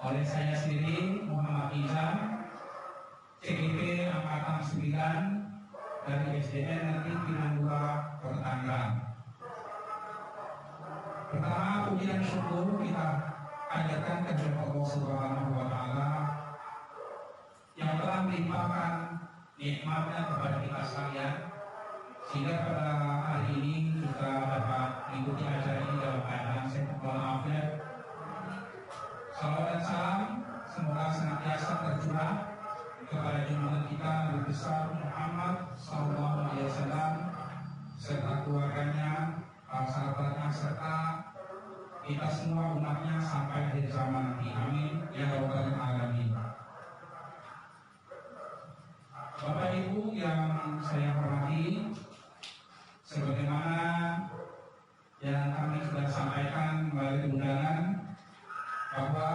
oleh saya sendiri Muhammad Izam, CGP Angkatan 9 dari SDN Negeri Pinangua Pertanggang. Pertama, puji dan syukur kita panjatkan kepada Allah Subhanahu wa Ta'ala yang telah melimpahkan nikmatnya kepada kita sekalian, sehingga pada hari ini kita dapat mengikuti acara ini dalam keadaan sehat walafiat. Salawat dan salam semoga senantiasa tercurah kepada junjungan kita Nabi besar Muhammad SAW serta keluarganya, para sahabatnya, serta kita semua umatnya sampai akhir zaman nanti. Amin ya rabbal alamin. Bapak Ibu yang saya hormati, sebagaimana yang kami sudah sampaikan melalui undangan bahwa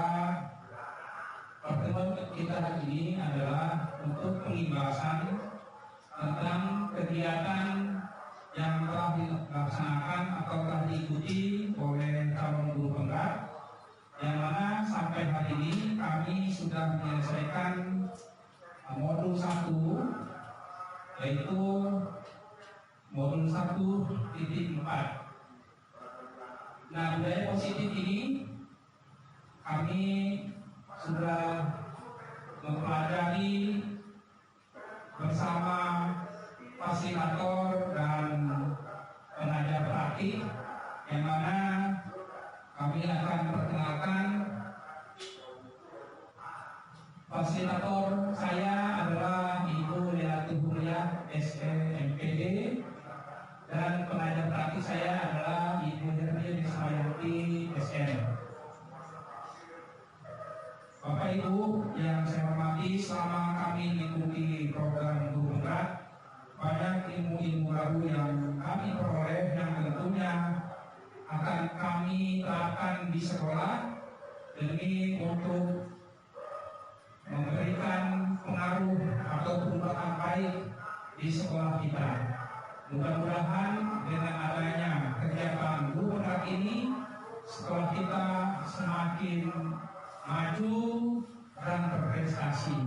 pertemuan kita hari ini adalah untuk pembahasan tentang kegiatan yang telah dilaksanakan atau telah diikuti oleh calon guru penggerak, yang mana sampai hari ini kami sudah menyelesaikan modul 1, yaitu modul 1.4. Nah, budaya positif ini kami sudah mempelajari bersama fasilitator dan pengajar praktik, yang mana kami akan perkenalkan fasilitator saya adalah Ibu Leati Huria SMPD, dan pengajar praktik saya adalah Ibu Hermia Ismayanti SM. Bapak Ibu yang saya hormati, selama kami mengikuti program guru penggerak, banyak ilmu-ilmu baru yang kami peroleh yang tentunya akan kami terapkan di sekolah demi untuk memberikan pengaruh atau perubahan baik di sekolah kita. Mudah-mudahan dengan adanya kegiatan guru penggerak ini, sekolah kita semakin maju dan berprestasi.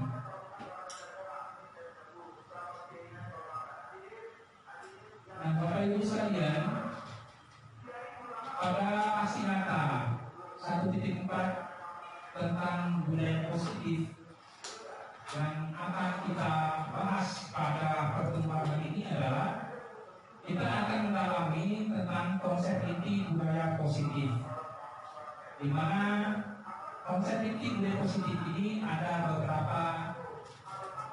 Nah, Bapak Ibu sekalian, pada asinata 1.4 tentang budaya positif yang akan kita bahas pada pertemuan ini adalah kita akan mendalami tentang konsep inti budaya positif, di mana konsep inti budaya positif ini ada beberapa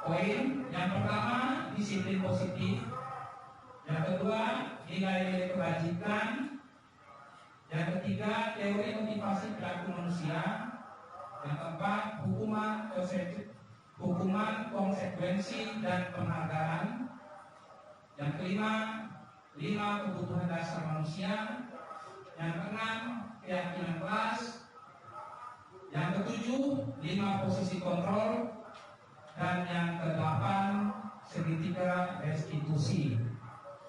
poin. Yang pertama, disiplin positif. Yang kedua, nilai kebajikan. Yang ketiga, teori motivasi perilaku manusia. Yang keempat, hukuman konsekuensi dan penghargaan. Yang kelima, 5 kebutuhan dasar manusia. Yang keenam, keyakinan kelas. Yang ketujuh, 5 posisi kontrol. Dan yang kedelapan, segitiga restitusi.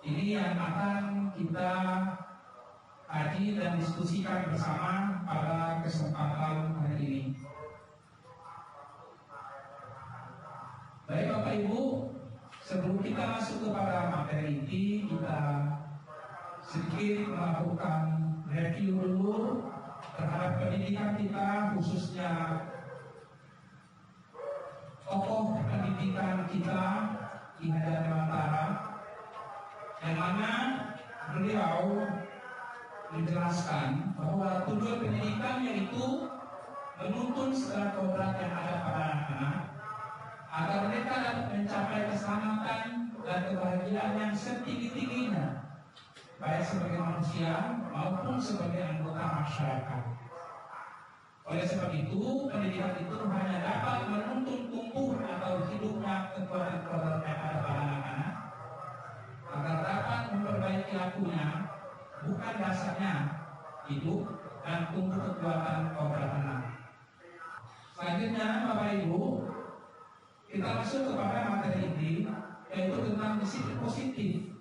Ini yang akan kita kaji dan diskusikan bersama pada kesempatan hari ini. Baik Bapak Ibu, sebelum kita masuk kepada materi inti, kita sedikit melakukan review dulu terhadap pendidikan kita, khususnya tokoh pendidikan kita Ki Hajar Dewantara, yang mana beliau menjelaskan bahwa tujuan pendidikan yaitu menuntun segala kodrat yang ada pada anak-anak agar mereka dapat mencapai keselamatan dan kebahagiaan yang setinggi-tingginya, baik sebagai manusia maupun sebagai anggota masyarakat. Oleh sebab itu, pendidikan itu hanya dapat menuntun tumbuh atau hidupnya kekuatan-kekuatan yang ada pada anak-anak agar dapat memperbaiki lakunya, bukan dasarnya hidup dan tumbuh kekuatan kodrat anak. Selanjutnya, Bapak Ibu, kita masuk kepada materi inti, yaitu tentang disiplin positif.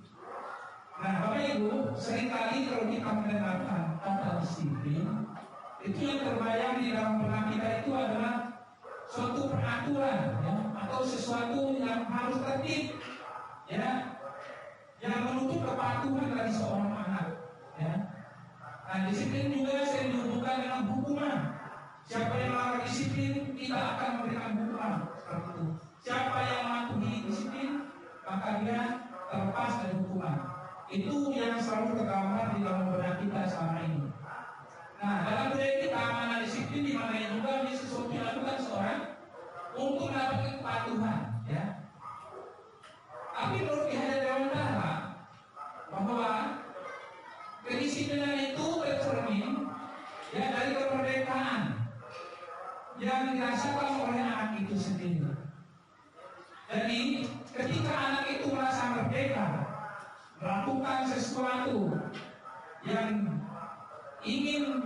Nah, Bapak Ibu, seringkali kalau kita mendengarkan kata disiplin, itu yang terbayang di dalam benak kita itu adalah suatu peraturan, ya, atau sesuatu yang harus tertib, ya, yang menuntut kepatuhan dari seorang anak, ya. Nah, disiplin juga sering dihubungkan dengan hukuman. Siapa yang melanggar disiplin tidak akan memberikan hukuman seperti itu. Siapa yang mematuhi disiplin maka dia terlepas dari hukuman. Itu yang selalu tergambar di dalam benak kita selama ini. Nah, dalam budaya kita amanah disiplin dimaknai juga di sesuatu yang dilakukan seorang untuk mendapatkan kepatuhan, ya. Tapi menurut Ki Hajar Dewantara bahwa kedisiplinan itu tercermin, ya, dari kemerdekaan yang dirasakan oleh anak itu sendiri. Jadi ketika anak itu merasa merdeka melakukan sesuatu yang ingin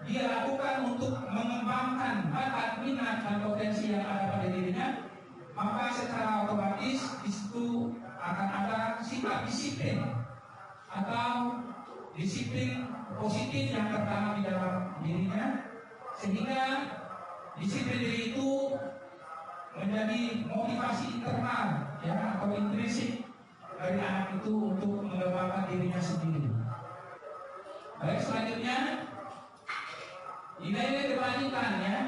dia lakukan untuk mengembangkan bakat, minat, dan potensi yang ada pada dirinya, maka secara otomatis di situ akan ada sikap disiplin atau disiplin positif yang tertanam di dalam dirinya, sehingga disiplin diri itu menjadi motivasi internal, ya, atau intrinsik dari anak itu untuk mengembangkan dirinya sendiri. Baik, selanjutnya nilai-nilai kebajikan, ya.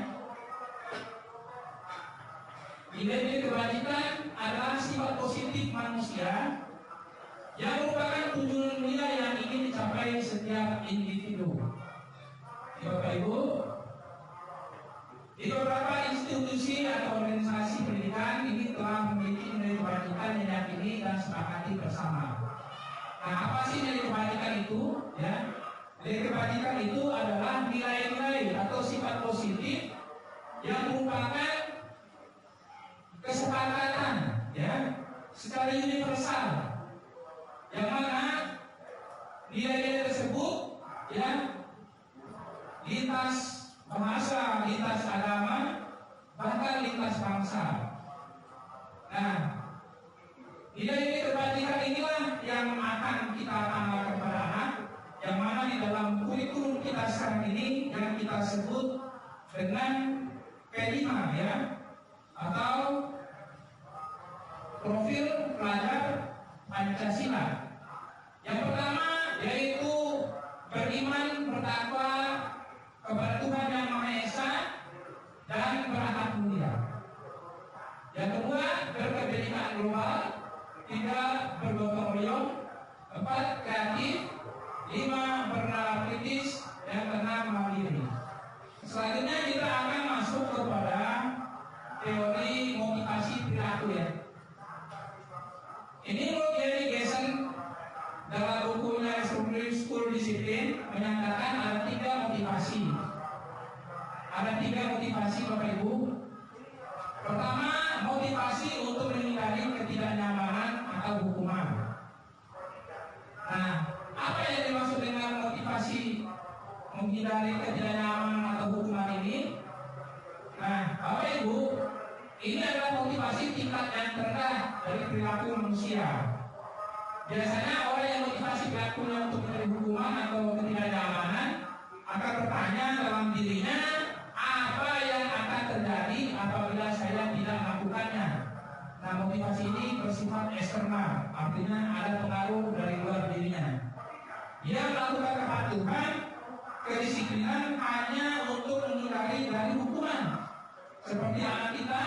Nilai-nilai kebajikan adalah sifat positif manusia yang merupakan tujuan mulia yang ingin dicapai setiap individu. Bapak Ibu, di beberapa institusi atau organisasi pendidikan ini telah memiliki nilai kebajikan yang diyakini dan sepakati bersama. Nah, apa sih nilai kebajikan itu? Ya, nilai kebajikan itu adalah nilai-nilai atau sifat positif yang merupakan kesepakatan, ya, secara universal, yang mana nilai-nilai tersebut, ya, lintas bahasa, lintas agama, bahkan lintas bangsa. Nah, nilai-nilai kebajikan inilah yang akan kita amalkan kepada anak, yang mana di dalam kurikulum kita sekarang ini yang kita sebut dengan P5, ya, atau profil pelajar Pancasila. Yang pertama yaitu beriman, bertakwa kepada Tuhan Yang Maha Esa dan berakhlak mulia. Yang kedua, berkebinekaan global. Tiga, bergotong royong. Empat, kreatif. Lima, bernalar kritis. Yang keenam, mandiri. Selanjutnya kita akan masuk kepada teori motivasi perilaku, ya. Ini menurut Gary Gerson dalam bukunya School Discipline menyatakan ada tiga motivasi. Ada tiga motivasi, Bapak Ibu. Pertama, motivasi untuk menghindari ketidaknyamanan atau hukuman. Nah, apa yang dimaksud dengan motivasi menghindari ketidaknyamanan atau hukuman ini? Nah, Bapak Ibu, ini adalah motivasi tingkat yang terendah dari perilaku manusia. Biasanya orang yang motivasi perilakunya untuk menghindari hukuman atau ketidaknyamanan akan bertanya dalam dirinya, apa yang akan terjadi apabila saya tidak melakukannya. Nah, motivasi ini bersifat eksternal, artinya ada pengaruh dari luar dirinya. Dia melakukan kepatuhan, kedisiplinan hanya untuk menghindari dari hukuman. Seperti anak kita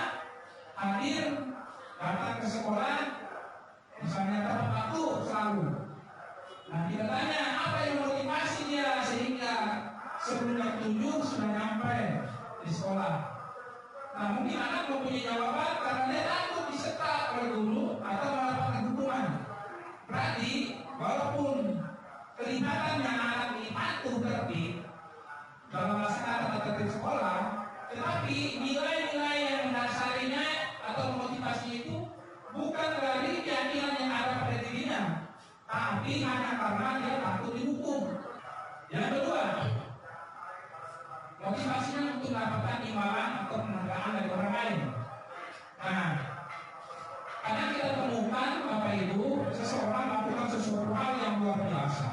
hadir datang ke sekolah, misalnya tepat waktu selalu. Nah, kita tanya apa yang motivasi dia sehingga sebelum jam 7 sudah nyampe di sekolah. Nah, mungkin anak mempunyai jawaban karena dia takut disetak oleh guru atau mendapatkan hukuman. Berarti walaupun kelihatannya anak ini patuh tertib dalam melaksanakan tertib sekolah, tetapi nilai-nilai yang mendasarinya atau motivasi itu bukan dari keyakinan yang ada pada dirinya, tapi hanya karena dia takut dihukum. Yang kedua, motivasinya untuk mendapatkan imbalan atau penghargaan dari orang lain. Nah, karena kita temukan, Bapak Ibu, seseorang melakukan sesuatu hal yang luar biasa,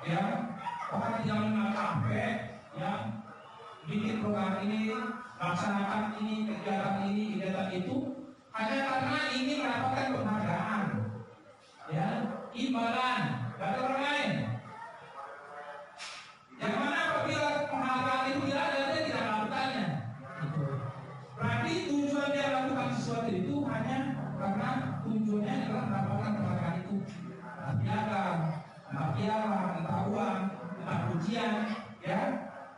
ya, bahkan di zaman sampai, ya, melaksanakan ini, kegiatan itu, hanya karena ingin mendapatkan penghargaan, ya, imbalan dari orang lain. Yang mana apabila penghargaan itu tidak ada, dia tidak melakukannya. Gitu. Berarti tujuan dia melakukan sesuatu itu hanya karena tujuannya adalah mendapatkan penghargaan itu. Piagam, piala, entah uang, entah pujian, ya,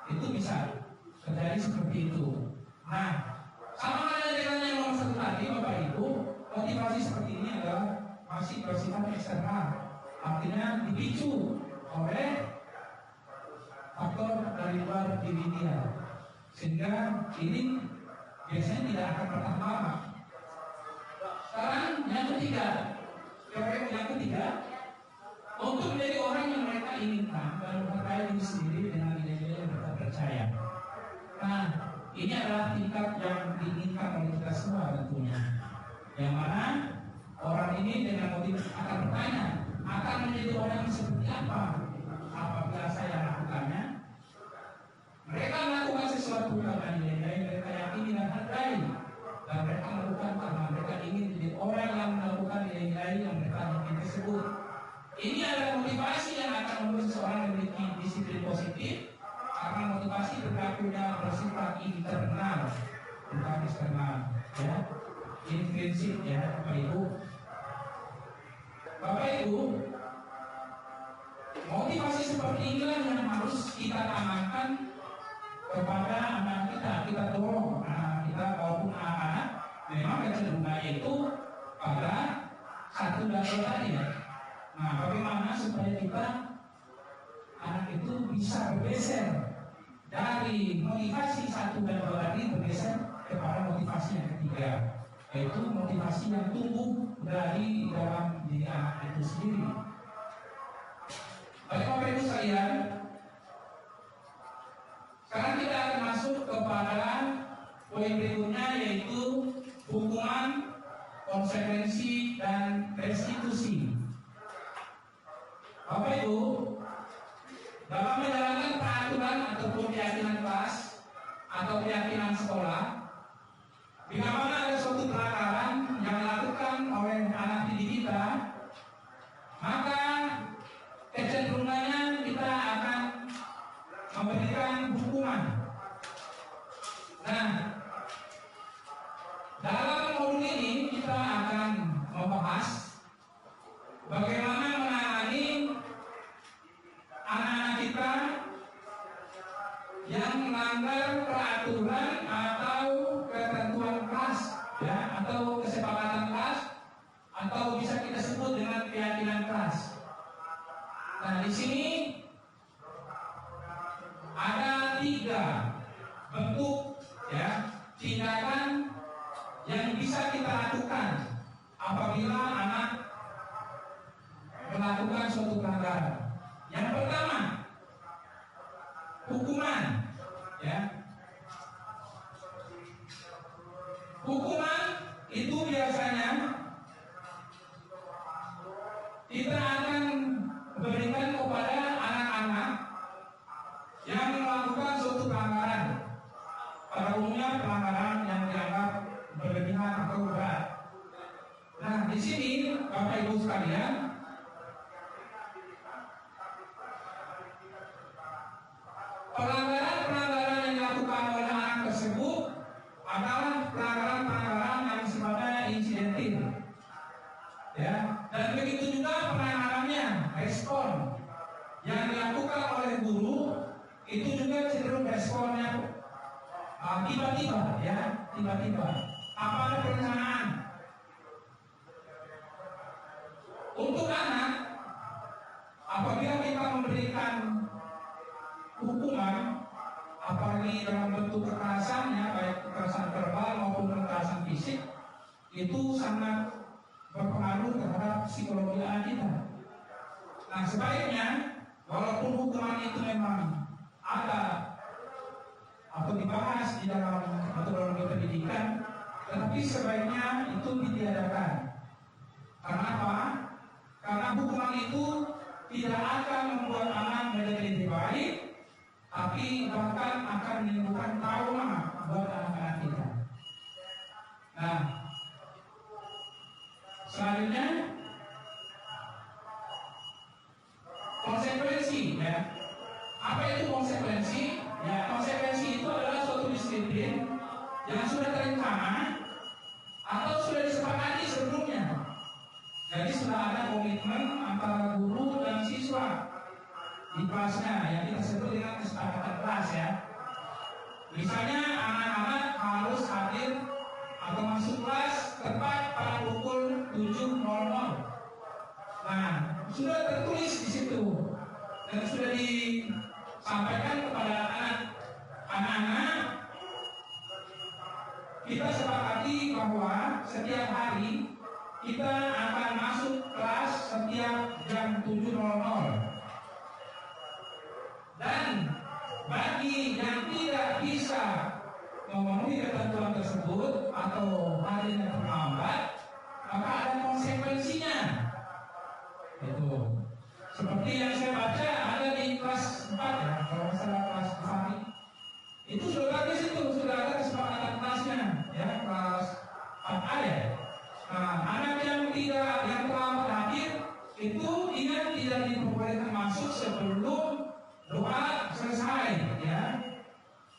itu bisa terjadi seperti itu. Nah, sama halnya dengan yang nomor satu tadi, Bapak Ibu, motivasi seperti ini adalah masih bersifat eksternal, artinya dipicu oleh faktor dari luar diri dia, sehingga ini biasanya tidak akan bertahan lama. Sekarang yang ketiga, untuk menjadi orang yang mereka inginkan dan memperkaya diri sendiri dengan nilai-nilai yang mereka percaya. Nah, ini adalah tingkat yang diinginkan oleh kita semua tentunya. Yang mana orang ini dengan motif akan bertanya, akan menjadi orang yang seperti apa apabila saya lakukannya? Mereka melakukan sesuatu karena nilai-nilai mereka yakini dan hargai, dan mereka melakukan karena mereka ingin menjadi orang yang melakukan nilai-nilai yang mereka ingin tersebut. Ini adalah motivasi yang akan membuat seseorang memiliki disiplin positif, karena motivasi berlakunya bersifat internal, bukan eksternal, ya, intrinsik, ya, Bapak Ibu. Bapak Ibu, motivasi seperti inilah yang harus kita tanamkan kepada anak kita. Kita dorong anak kita, walaupun anak-anak memang kecenderungannya itu pada satu dan dua tadi, ya. Nah, bagaimana supaya kita anak itu bisa bergeser dari motivasi satu dan dua tadi, bergeser kepada motivasi yang ketiga, yaitu motivasi yang tumbuh dari dalam diri anak itu sendiri. Baik Bapak Ibu sekalian, sekarang kita akan masuk kepada poin berikutnya, yaitu hukuman, konsekuensi, dan restitusi. Bapak Ibu, dalam menjalankan peraturan ataupun keyakinan kelas atau keyakinan sekolah, bila mana ada suatu pelanggaran yang dilakukan oleh anak didik kita, maka kecenderungannya kita akan memberikan hukuman. Nah, dalam modul ini kita akan membahas bagaimana menangani anak-anak kita yang melanggar peraturan atau ketentuan kelas, ya, atau kesepakatan kelas, atau bisa kita sebut dengan keyakinan kelas. Nah, di sini ada 3 bentuk, ya, tindakan yang bisa kita lakukan apabila anak melakukan suatu pelanggaran. Yang pertama, hukuman, ya. Hukuman itu biasanya kita akan berikan kepada anak-anak yang melakukan suatu pelanggaran. Pada umumnya pelanggaran yang dianggap berlebihan atau berat. Nah, di sini Bapak Ibu sekalian, pelanggaran-pelanggaran yang dilakukan oleh anak tersebut adalah pelanggaran-pelanggaran yang sifatnya insidentil, ya. Dan begitu juga penanganannya, respon yang dilakukan oleh guru itu juga cenderung responnya tiba-tiba, ya, tiba-tiba. Apa ada perencanaan untuk anak? Apabila kita memberikan hukuman, apalagi dalam bentuk kekerasannya, baik kekerasan verbal maupun kekerasan fisik, itu sangat berpengaruh terhadap psikologi anak kita. Nah, sebaiknya walaupun hukuman itu memang ada atau dibahas di dalam metodologi pendidikan, tetapi sebaiknya itu ditiadakan. Karena apa? Karena hukuman itu tidak akan membuat anak menjadi lebih baik, tapi bahkan akan menimbulkan trauma buat anak-anak kita. Nah, selanjutnya konsekuensi, ya. Apa itu konsekuensi? Ya, konsekuensi itu adalah suatu disiplin yang sudah terencana atau sudah disepakati sebelumnya. Jadi sudah ada komitmen antara guru dan siswa di kelasnya yang kita sebut dengan kesepakatan kelas, ya. Misalnya anak-anak harus hadir atau masuk kelas tepat pada pukul 7.00. Nah, sudah tertulis di situ dan sudah disampaikan kepada anak-anak. Kita sepakati bahwa setiap hari kita akan masuk kelas setiap jam 7.00. Dan bagi yang tidak bisa memenuhi ketentuan tersebut atau hadirnya terlambat, maka ada konsekuensinya. Itu seperti yang saya baca ada di kelas 4, ya, kalau masalah kelas 4 itu sudah bagus, itu sudah ada kesepakatan kelasnya, ya, kelas 4A, ya. Nah, anak yang terlambat hadir itu ingat tidak diperbolehkan masuk sebelum doa selesai, ya.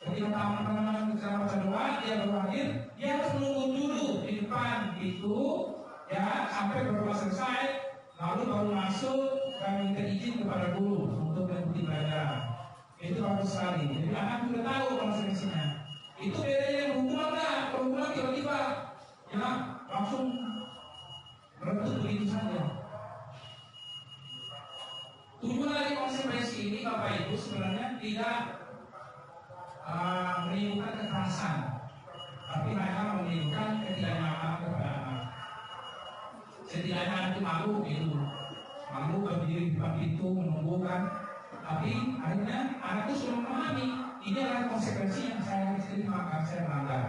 Ketika teman-teman bicara baca doa, dia baru hadir, dia harus menunggu dulu di depan itu, ya, sampai berdoa selesai, lalu baru masuk dan minta izin kepada guru untuk mengikuti belajar. Itu bagus sekali. Jadi anak sudah tahu konsekuensinya. Itu bedanya yang hukuman, enggak. Kalau hukuman tiba-tiba, ya, langsung meredup begitu saja. Tujuan dari konsekuensi ini, Bapak Ibu, sebenarnya tidak menimbulkan kekerasan, tapi hanya menimbulkan ketidaknyamanan kepada anak. Setidaknya anak itu malu berdiri di depan pintu menunggu, kan. Tapi akhirnya anak itu sudah memahami ini adalah konsekuensi yang saya harus terima, maka saya melanggar.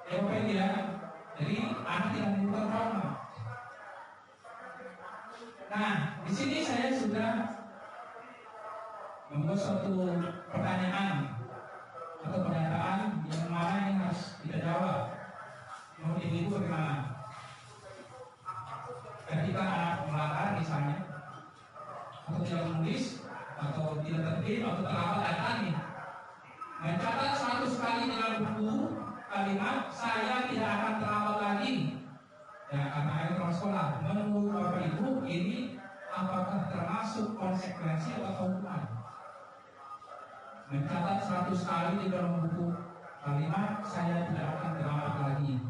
Ya Bapak Ibu, ya. Jadi anak tidak menimbulkan trauma. Nah, di sini saya sudah membuat suatu pertanyaan atau pernyataan yang mana yang harus kita jawab. Menurut Ibu bagaimana? Ketika anak melanggar misalnya, atau tidak menulis, atau tidak tertib, atau terlambat datang, mencatat 100 kali dalam buku kalimat saya tidak akan terlambat lagi, ya, karena akhir kelas sekolah. Menurut Bapak Ibu, ini apakah termasuk konsekuensi atau hukuman? Mencatat 100 kali di dalam buku kalimat saya tidak akan terlambat lagi.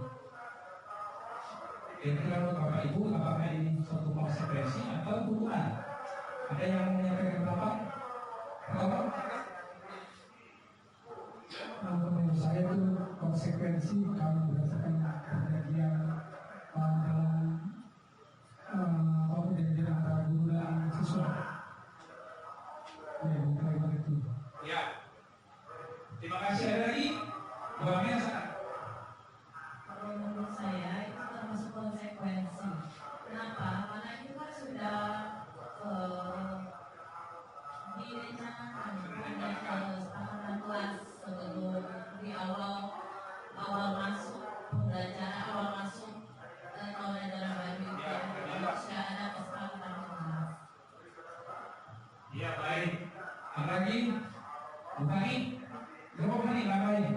Kira-kira menurut Bapak Ibu, apakah ini suatu konsekuensi atau hukuman? Ada yang menyampaikan pendapat? Menurut saya itu konsekuensi kalau berdasarkan perjanjian dalam perjanjian antara guru dan siswa. Ya, kalimat itu. Ya. Terima kasih. Ada lagi? Buangnya sana. Kalau menurut saya itu termasuk konsekuensi. Kenapa? Karena itu kan sudah direncanakan ada kesepakatan kelas sebelum di awal masuk pembelajaran, awal masuk tahun ajaran baru itu sudah ada kesepakatan kelas. Ya, baik. Apa lagi? Bukannya? Jawab nih, apa ini?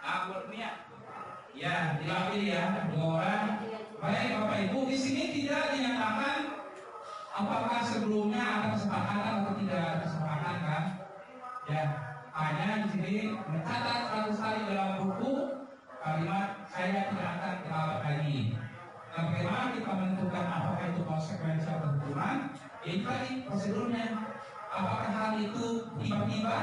Akhirnya, ya, dilapih ya, 2 orang. Baik, Bapak Ibu, di sini tidak dinyatakan apakah sebelumnya ada kesepakatan atau tidak ada kesepakatan, kan? Ya, hanya di sini mencatat 100 kali dalam buku kalimat saya tidak akan terlambat lagi. Nah, bagaimana kita menentukan apakah itu konsekuensi atau hukuman? Ini tadi prosedurnya. Apakah hal itu tiba-tiba,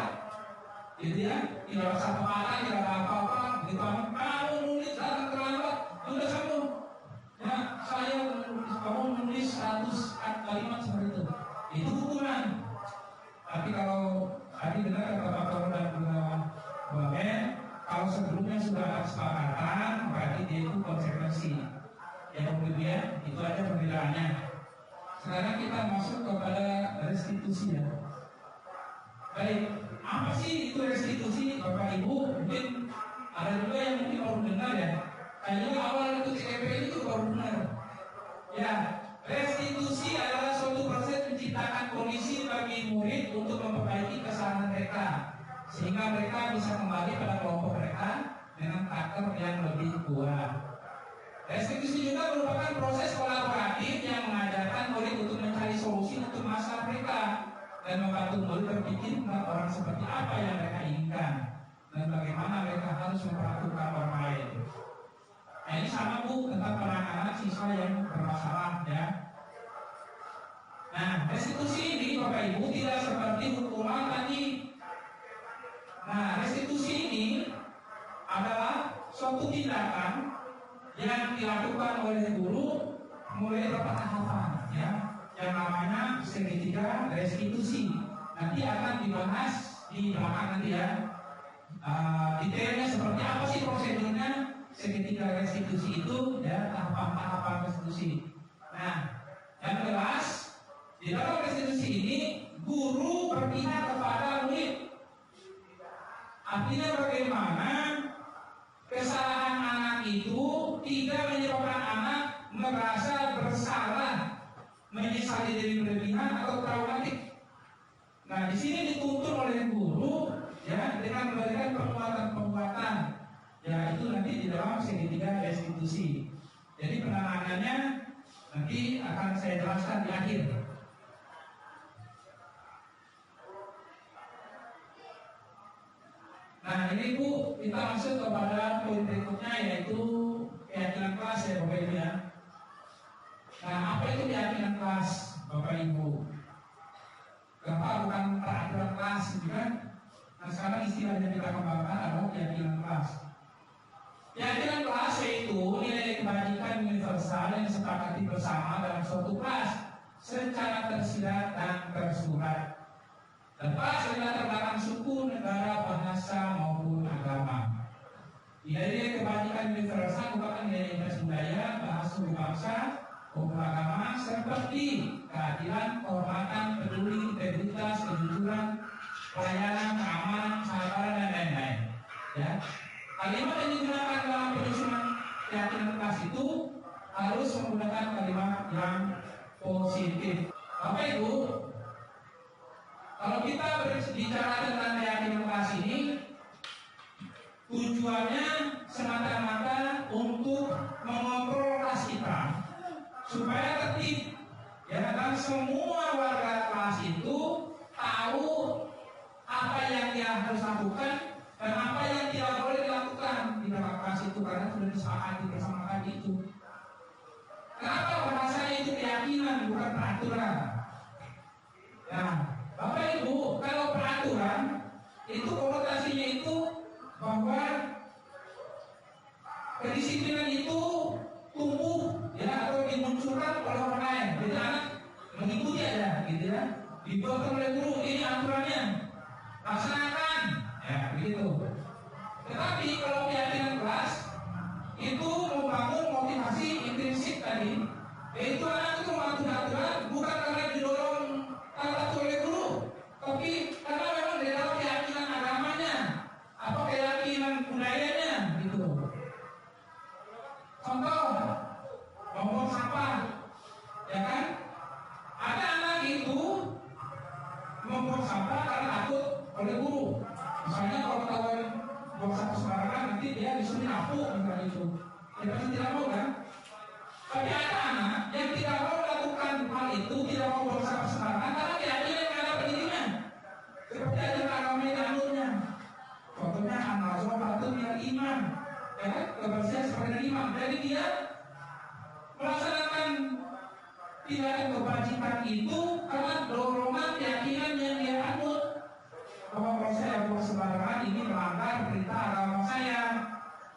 gitu ya? Tidak ada kesepakatan, tidak ada apa-apa. Begitu kamu nulis datang terlambat, sudah kamu. Ya, saya kamu menulis 100 kalimat seperti itu. Itu hukuman. Tapi kalau tadi benar kata Pak Toro dan Mbak Ben, kalau sebelumnya sudah ada kesepakatan, berarti dia itu konsekuensi. Ya kemudian itu aja perbedaannya. Sekarang kita masuk kepada restitusi, ya. Baik, Apa sih itu restitusi, Bapak Ibu? Mungkin ada juga yang mungkin baru dengar ya. Kayaknya awal itu CPP itu baru dengar. Ya, restitusi adalah suatu proses menciptakan kondisi bagi murid untuk memperbaiki kesalahan mereka, sehingga mereka bisa kembali pada kelompok mereka dengan karakter yang lebih kuat. Restitusi juga merupakan proses kolaboratif yang mengajarkan murid untuk mencari solusi untuk masalah mereka dan membantu murid berpikir tentang orang seperti apa yang mereka inginkan dan bagaimana mereka harus memperlakukan orang lain. Nah, ini sama Bu tentang penanganan siswa yang bermasalah ya. Nah, restitusi ini Bapak Ibu tidak seperti hukuman tadi. Nah, restitusi ini adalah suatu tindakan yang dilakukan oleh guru mulai bertahapan ya, yang namanya segitiga restitusi. Nanti akan dibahas di belakang nanti ya. Detailnya seperti apa sih prosedurnya segitiga restitusi itu ya, tahapan-tahapan restitusi. Nah, yang jelas di dalam restitusi ini guru berpihak kepada murid. Artinya bagaimana kesalahan anak itu tidak menyebabkan anak merasa bersalah, menyesali diri berlebihan atau traumatik. Nah, di sini dituntun oleh guru ya dengan memberikan penguatan-penguatan. Ya, itu nanti di dalam segitiga restitusi. Jadi penanganannya nanti akan saya jelaskan di akhir. Nah, ini Bu, kita masuk kepada poin berikutnya, yaitu keyakinan kelas ya Bapak Ibu ya. Nah, apa itu keyakinan kelas Bapak Ibu? Kenapa bukan peraturan kelas gitu kan? Nah, sekarang istilahnya kita kembangkan adalah keyakinan kelas. Keyakinan kelas yaitu nilai kebajikan universal yang disepakati bersama dalam suatu kelas secara tersirat dan tersurat, lepas dari latar belakang suku, negara, bahasa maupun agama. Nilai kebajikan universal merupakan nilai budaya, bahasa suku bangsa, maupun agama, seperti keadilan, kehormatan, peduli, integritas, kejujuran, pelayanan, keamanan, kesabaran, dan lain-lain. Ya. Kalimat yang digunakan dalam penyusunan keyakinan kelas itu harus menggunakan kalimat yang positif. Bapak Ibu, kalau kita berbicara tentang keyakinan kelas ini, tujuannya semata-mata untuk mengontrol kelas kita supaya tertib. Ya, dan semua warga kelas itu tahu apa yang dia harus lakukan dan apa yang tidak boleh dilakukan di dalam kelas itu, karena sudah disepakati bersama tadi itu. Kenapa bahasanya itu keyakinan bukan peraturan? Nah, Bapak Ibu, kalau peraturan itu konotasinya itu bahwa kedisiplinan itu tumbuh ya atau dimunculkan oleh orang lain. Jadi anak mengikuti aja gitu ya. Dibuatkan oleh guru, ini aturannya, laksanakan. Ya, begitu. Tetapi kalau keyakinan kelas itu membangun motivasi intrinsik tadi, yaitu anak itu mematuhi aturan bukan karena didorong oleh guru, tapi karena memang di dalam keyakinan agamanya atau keyakinan budayanya, gitu. Contoh, membuang sampah, ya kan? Ada anak itu membuang sampah karena takut oleh guru. Misalnya kalau ketahuan buang sampah sembarangan, nanti dia disuruh nyapu, misalnya itu. Dia pasti tidak mau kan? Tapi ada anak yang tidak mau melakukan hal itu, tidak mau buang sampah sembarangan karena keyakinan yang ada pendidikan. Seperti ada agama yang anurnya. Contohnya an-nazafatu minal iman, ya kan? Kebersihan sebagai iman. Jadi dia melaksanakan tindakan kebajikan itu karena dorongan keyakinan yang dia anut. Bahwa kalau saya buang sembarangan ini melanggar perintah agama saya,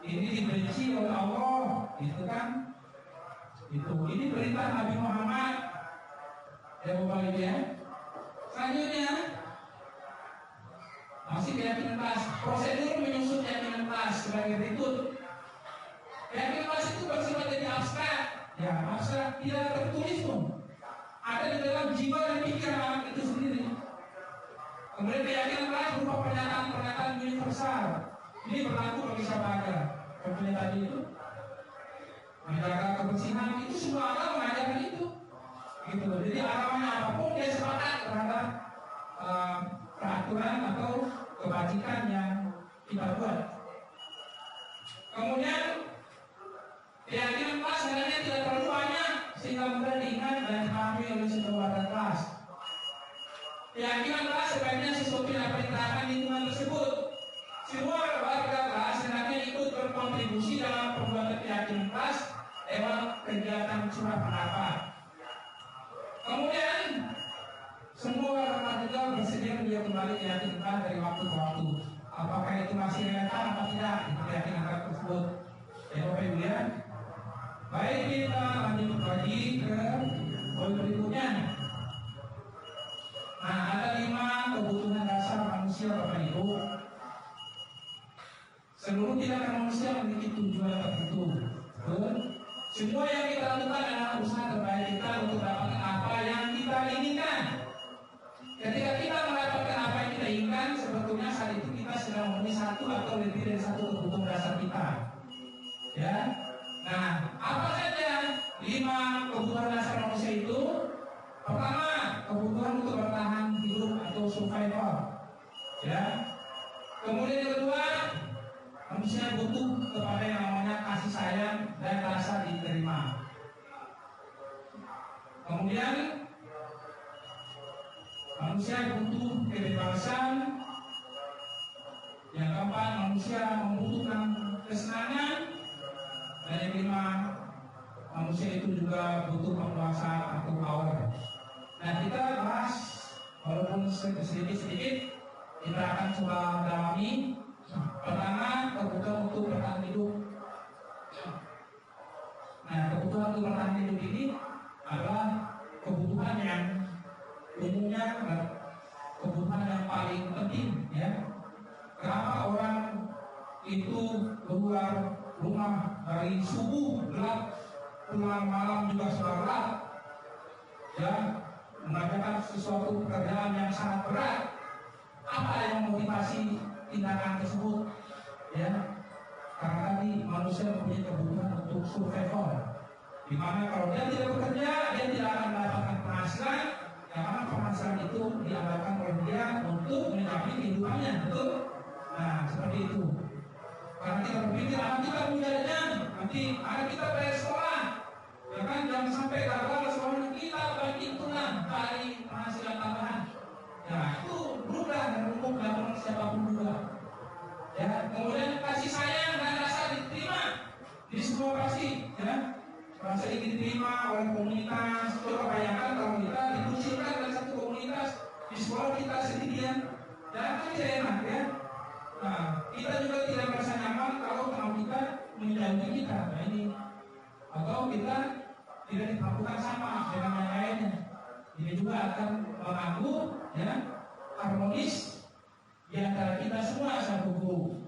ini dibenci oleh Allah, itu kan? Ini perintah Nabi Muhammad. Ya Bapak Ibu ya. Selanjutnya masih keyakinan kelas. Prosedur menyusun keyakinan kelas sebagai berikut. Keyakinan kelas itu bersifat jadi abstrak. Ya, abstrak tidak tertulis pun. Ada di dalam jiwa dan pikiran anak itu sendiri. Kemudian keyakinan keras berupa pernyataan-pernyataan universal. Ini berlaku bagi siapa aja. Contohnya tadi itu menjaga kebersihan, itu semua agama mengajarkan itu. Gitu. Jadi agamanya apapun dia sepakat terhadap peraturan atau kebajikan yang kita buat. Kemudian keyakinan kelas sebenarnya tidak terlalu banyak sehingga mudah diingat dan dipahami oleh seluruh warga kelas. Keyakinan kelas sebaiknya sesuatu yang perintahkan lingkungan tersebut. Semua warga kelas sebenarnya ikut berkontribusi dalam pembuatan keyakinan kelas lewat kegiatan curah pendapat. Kemudian semua warga juga bersedia dia kembali keyakinan kelas dari waktu ke waktu. Apakah itu masih relevan atau tidak itu keyakinan kelas tersebut? Ya Bapak Ibu ya. Baik, kita lanjut lagi ke poin berikutnya. Nah, ada 5 kebutuhan dasar manusia Bapak Ibu. Seluruh tindakan manusia memiliki tujuan tertentu. Semua yang kita lakukan adalah usaha terbaik kita untuk mendapatkan apa yang kita inginkan. Ketika kita mendapatkan apa yang kita inginkan, sebetulnya saat itu kita sedang memenuhi satu atau lebih dari satu kebutuhan dasar kita. Ya. Nah, apa saja 5 kebutuhan dasar manusia itu? Pertama, kebutuhan untuk bertahan hidup atau survival. Ya. Kemudian yang kedua, manusia butuh kepada yang namanya kasih sayang dan rasa diterima. Kemudian manusia butuh kebebasan. Yang keempat, manusia membutuhkan kesenangan. Dan yang kelima, manusia itu juga butuh penguasaan atau power. Nah, kita bahas walaupun sedikit-sedikit, kita akan coba dalami. Pertama, kebutuhan untuk bertahan hidup. Nah, kebutuhan untuk bertahan hidup ini adalah kebutuhan yang umumnya kebutuhan yang paling penting, ya. Kenapa orang itu keluar rumah dari subuh gelap, pulang malam juga sudah gelap, ya, mengerjakan sesuatu pekerjaan yang sangat berat? Apa yang memotivasi tindakan tersebut? Ya, karena tadi manusia mempunyai kebutuhan untuk survival, di mana kalau dia tidak bekerja, dia tidak akan mendapatkan penghasilan. Yang mana penghasilan itu diandalkan oleh dia untuk menjamin kehidupannya, betul? Nah, seperti itu. Karena kita berpikir anak kita punya nanti anak kita bayar sekolah, ya kan? Jangan sampai gagal sekolahnya, kita bagi tulang cari penghasilan tambahan. Ya, itu berubah dan umum dilakukan siapapun juga. Ya, kemudian kasih sayang dan rasa diterima di semua pasti, ya. Rasa ingin diterima oleh komunitas. Coba bayangkan kalau kita dikucilkan dari satu komunitas, di sekolah kita sendirian, dan kan tidak enak, ya. Nah, kita juga tidak merasa nyaman kalau teman kita menjauhi kita. Nah, ini atau kita tidak diperlakukan sama dengan yang lainnya. Ini juga akan mengganggu, ya, harmonis di antara kita semua satu guru.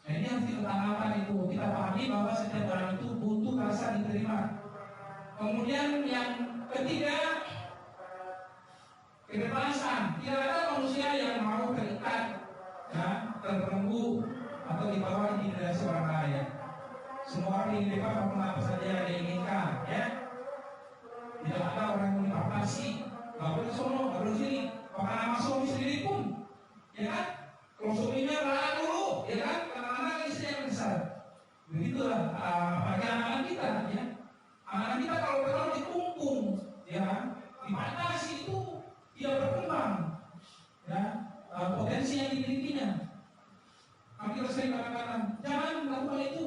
Nah, ini harus kita tanamkan itu. Kita pahami bahwa setiap orang itu butuh rasa diterima. Kemudian yang ketiga, kebebasan. Tidak ada manusia yang mau terikat, ya, terbelenggu atau dibawa intimidasi orang lain. Semua orang ingin bebas melakukan apa saja yang diinginkan, ya. Tidak ada orang yang dibatasi. Gak boleh sono, gak boleh sini. Bahkan sama suami sendiri pun, ya kan? Kalau suaminya larang dulu, ya kan? Karena istri yang besar. Begitulah bagi anak-anak kita, ya. Anak-anak kita kalau terlalu dikungkung, ya, dibatasi itu dia berkembang, ya, potensi yang dimilikinya. Kami kita sering katakan, jangan melakukan itu,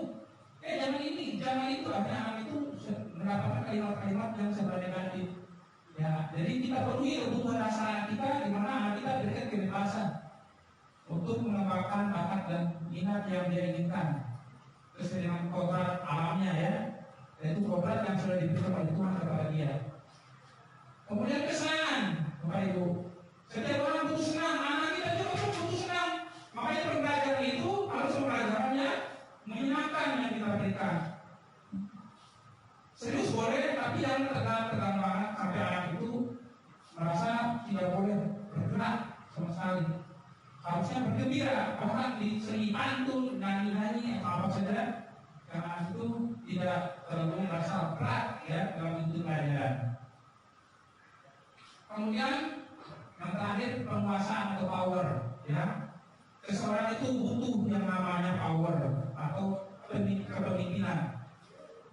jangan ini, jangan itu. Akhirnya anak itu mendapatkan kalimat-kalimat yang sebenarnya negatif. Ya, jadi kita penuhi kebutuhan dasar kita, di mana anak kita berikan kebebasan untuk mengembangkan bakat dan minat yang dia inginkan sesuai dengan kodrat alamnya, ya, yaitu kodrat yang sudah diberikan oleh Tuhan kepada dia. Kemudian kesenangan, Bapak Ibu. Setiap orang butuh senang, anak kita juga butuh senang. Makanya pembelajaran itu harus pembelajarannya menyenangkan yang kita berikan. Serius boleh, tapi jangan tegang banget sampai anak itu merasa tidak boleh bergerak sama sekali. Harusnya bergembira, bahkan diseringi pantun, nyanyi-nyanyi atau apa saja, karena itu tidak terlalu merasa berat ya dalam bentuk pelajaran. Kemudian yang terakhir, penguasaan atau power ya. Seseorang itu butuh yang namanya power atau kepemimpinan.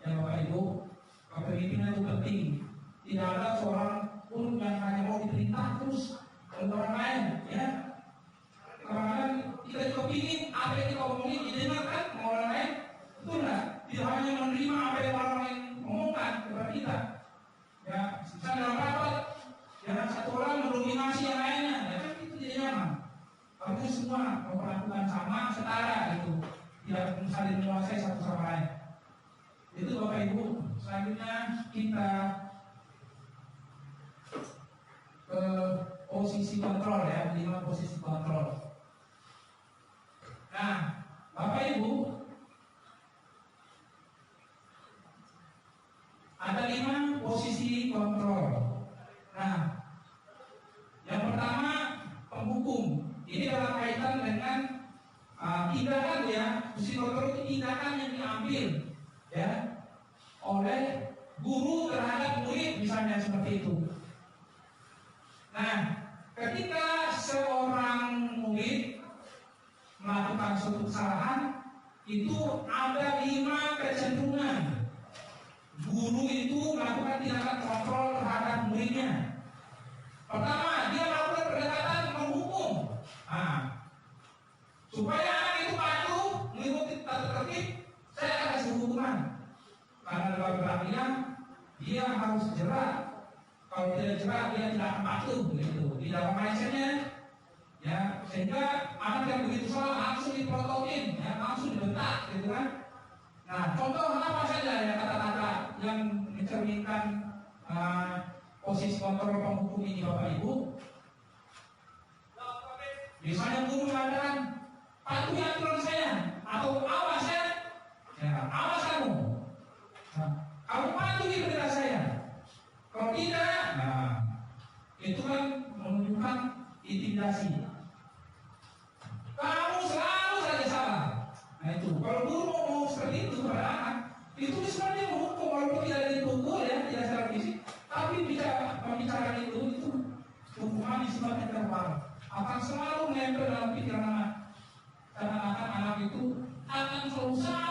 Ya Bapak Ibu, kepemimpinan itu penting. Tidak ada seorang pun yang hanya mau diperintah terus oleh orang lain ya. Kadang-kadang kita juga ingin apa yang kita omongin didengarkan sama orang lain, itu enggak. Tidak hanya menerima apa yang orang lain omongkan kepada kita. Ya, misalnya dalam rapat, jangan satu orang mendominasi yang lainnya, ya kan itu tidak nyaman. Harusnya semua memperlakukan sama, setara gitu, tidak saling menguasai satu sama lain. Itu Bapak Ibu. Selanjutnya kita ke posisi kontrol ya, 5 posisi kontrol. Nah, Bapak Ibu, ada 5 posisi kontrol. Nah, yang pertama penghukum. Ini dalam kaitan dengan tindakan ya, posisi kontrol itu tindakan yang diambil ya oleh guru terhadap murid misalnya seperti itu. Nah, ketika seorang murid melakukan suatu kesalahan, itu ada 5 kecenderungan guru itu melakukan tindakan kontrol terhadap muridnya. Pertama, dia melakukan pendekatan menghukum. Nah, supaya anak itu patuh mengikuti tata tertib, saya akan kasih hukuman. Karena dalam berlakunya dia harus jerak. Kalau tidak jerak dia tidak akan patuh gitu. Di dalam mindsetnya ya, sehingga anak yang begitu salah langsung diprototin, ya, langsung dibentak gitu kan. Nah, contoh apa saja ya kata-kata yang mencerminkan posisi kontrol penghukum ini Bapak Ibu? Misalnya guru mengatakan patuhi aturan saya atau awas ya, awas kamu. Nah, kamu patuhi perintah saya. Kalau tidak, nah itu kan menunjukkan intimidasi. Kamu selalu saja salah. Nah itu, kalau guru mau seperti itu pada anak, itu sebenarnya menghukum walaupun tidak ada dipukul ya, tidak secara fisik, tapi pembicaraan itu hukuman sifatnya verbal akan selalu menempel dalam pikiran anak. Karena anak itu akan selalu salah.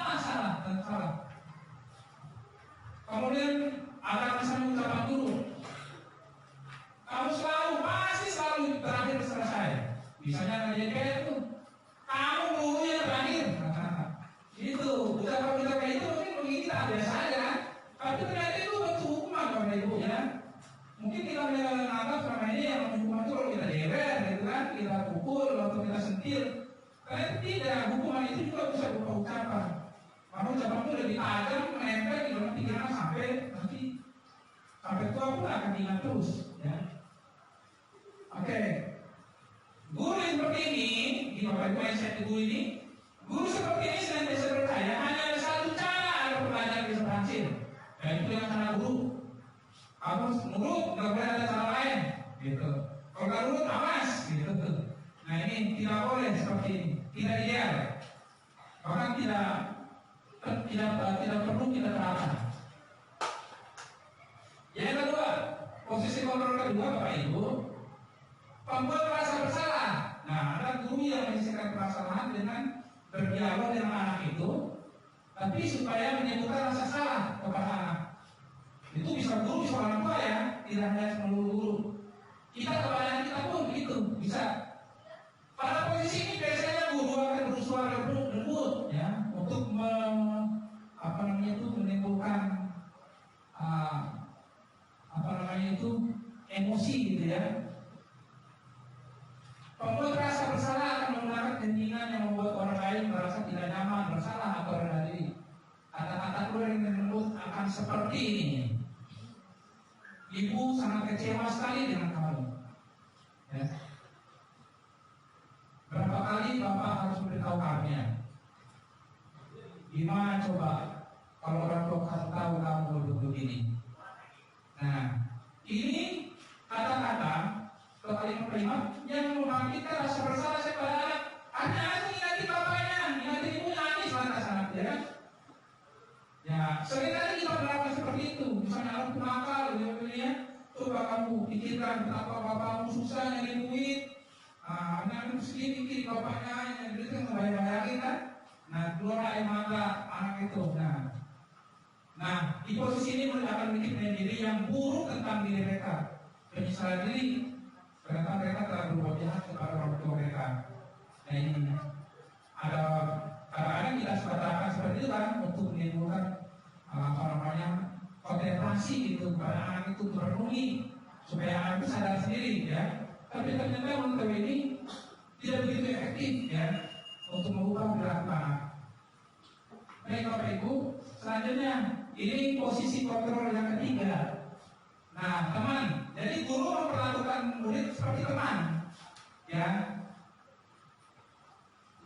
Kemudian ada misalnya ucapan guru, kamu pasti selalu terakhir selesai. Misalnya ngajar itu, kamu guru yang terakhir. Itu ucapan itu mungkin bagi kita biasa aja, tapi ternyata itu bentuk hukuman Bapak Ibu ya. Mungkin kita menganggap selama ini yang hukuman itu kalau kita jewer, gitu kan, kita pukul atau kita sentil. Ternyata tidak, hukuman itu juga bisa berupa ucapan. Maka ucapan itu lebih tajam, menempel di dalam pikiran sampai tua pun akan diingat terus ya. Oke. Guru seperti ini, di Bapak Ibu yang saya guru ini, guru seperti ini senantiasa percaya hanya ada satu cara agar pelajaran bisa berhasil, yaitu dengan cara guru. Kamu nurut, nggak boleh ada cara lain, gitu. Kalau nggak nurut, awas, gitu. Nah ini tidak boleh seperti ini, tidak ideal, bahkan tidak perlu kita terapkan. Yang kedua, posisi kontrol kedua Bapak Ibu, pembuat merasa bersalah. Nah, ada guru yang menyelesaikan permasalahan dengan berdialog dengan anak itu, tapi supaya menimbulkan rasa salah kepada anak. Itu bisa guru, bisa orang tua ya, tidak hanya seluruh guru. Kita kepada kita pun begitu, bisa. Pada posisi ini biasanya guru akan bersuara lembut ya, untuk menimbulkan emosi gitu ya. Pembuat rasa bersalah akan menggunakan keningan yang membuat orang lain merasa tidak nyaman, bersalah atau rendah diri. Kata-kata keluar yang lembut akan seperti ini. Ibu sangat kecewa sekali dengan kamu. Ya. Berapa kali Bapak harus memberitahu kamunya? Gimana coba kalau orang tua kasih tahu kamu begini? Nah, ini kata-kata kalimat kelima yang membangkitkan rasa bersalah kepada anak. Anak mengingati bapaknya, mengingati ibunya, nangis lantas anak ya. Ya, seringkali kita berlaku seperti itu. Misalnya anak nakal, ya. Coba kamu pikirkan betapa bapakmu susah nyari duit. Anak itu segini kiri bapaknya yang duit kan bayar-bayarin kan. Nah, keluar air mata anak itu. Nah, di posisi ini mereka akan memiliki diri yang buruk tentang diri mereka, penyesalan diri, karena mereka telah berbuat jahat kepada orang tua mereka. Nah ini ada kadang-kadang kita katakan seperti itu kan untuk menimbulkan kontemplasi gitu kepada anak itu merenungi supaya anak itu sadar sendiri ya. Tapi ternyata untuk ini tidak begitu efektif ya untuk mengubah perilaku anak. Baik Bapak Ibu, selanjutnya ini posisi kontrol yang ketiga. Nah teman, jadi guru memperlakukan murid seperti teman ya.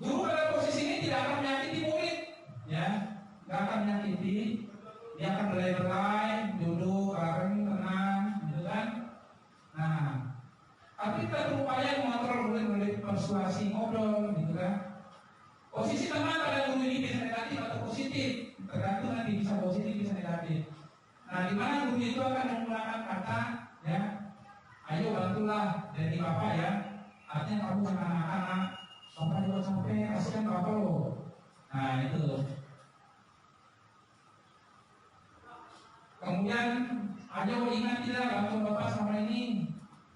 Guru pada posisi ini tidak akan menyakiti murid ya, nggak akan menyakiti, dia akan belai-belai, duduk bareng, tenang gitu kan. Nah tapi kita berupaya mengontrol murid-murid, persuasi, ngobrol gitu kan. Posisi teman pada guru ini bisa negatif atau positif, tergantung nanti bisa positif bisa negatif. Nah di mana guru itu akan menggunakan kata ya, ayo bantulah dari bapak ya, artinya kamu sama anak-anak, bapak juga sampai kasihan bapak loh. Nah itu. Kemudian ayo ingat tidak bantu bapak sama ini.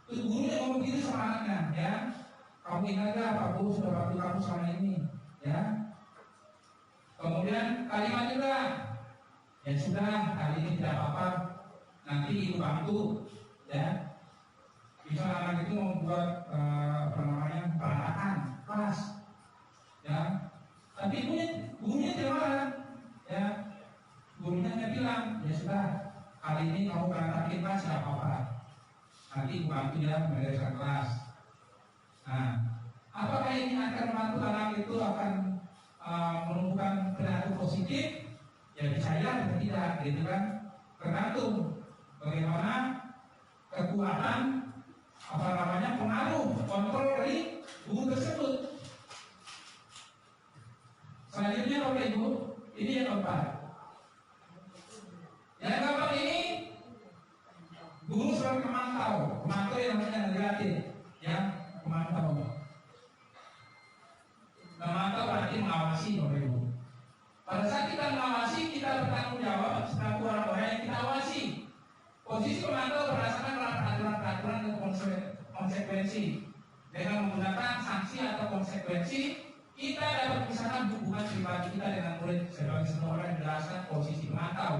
Terus gurunya ngomong gitu sama anaknya ya, kamu ingat gak Pak Guru sudah bantu kamu sama ini ya. Kemudian kalimat juga, ya sudah kali ini tidak apa-apa, nanti ibu bantu ya. Bisa anak itu membuat perantakan kelas ya, tapi gurunya tidak marah ya. Gurunya hanya bilang, ya sudah kali ini kamu berantakin kelas tidak apa-apa, nanti ibu bantu ya membereskan kelas. Nah, apakah ini akan membantu anak itu akan menumbuhkan perilaku positif? Ya bisa ya, bisa tidak, gitu kan? Tergantung bagaimana kekuatan pengaruh kontrol dari guru tersebut. Selanjutnya Bapak Ibu, ini yang keempat. Yang keempat ini guru sebagai pemantau yang namanya negatif, ya pemantau. Memantau berarti mengawasi Bapak Ibu. Pada saat kita mengawasi, kita bertanggung jawab selaku orang yang kita awasi. Posisi pemantau berdasarkan peraturan-peraturan dan konsekuensi. Dengan menggunakan sanksi atau konsekuensi, kita dapat memisahkan hubungan pribadi kita dengan murid sebagai seseorang yang menjelaskan posisi pemantau.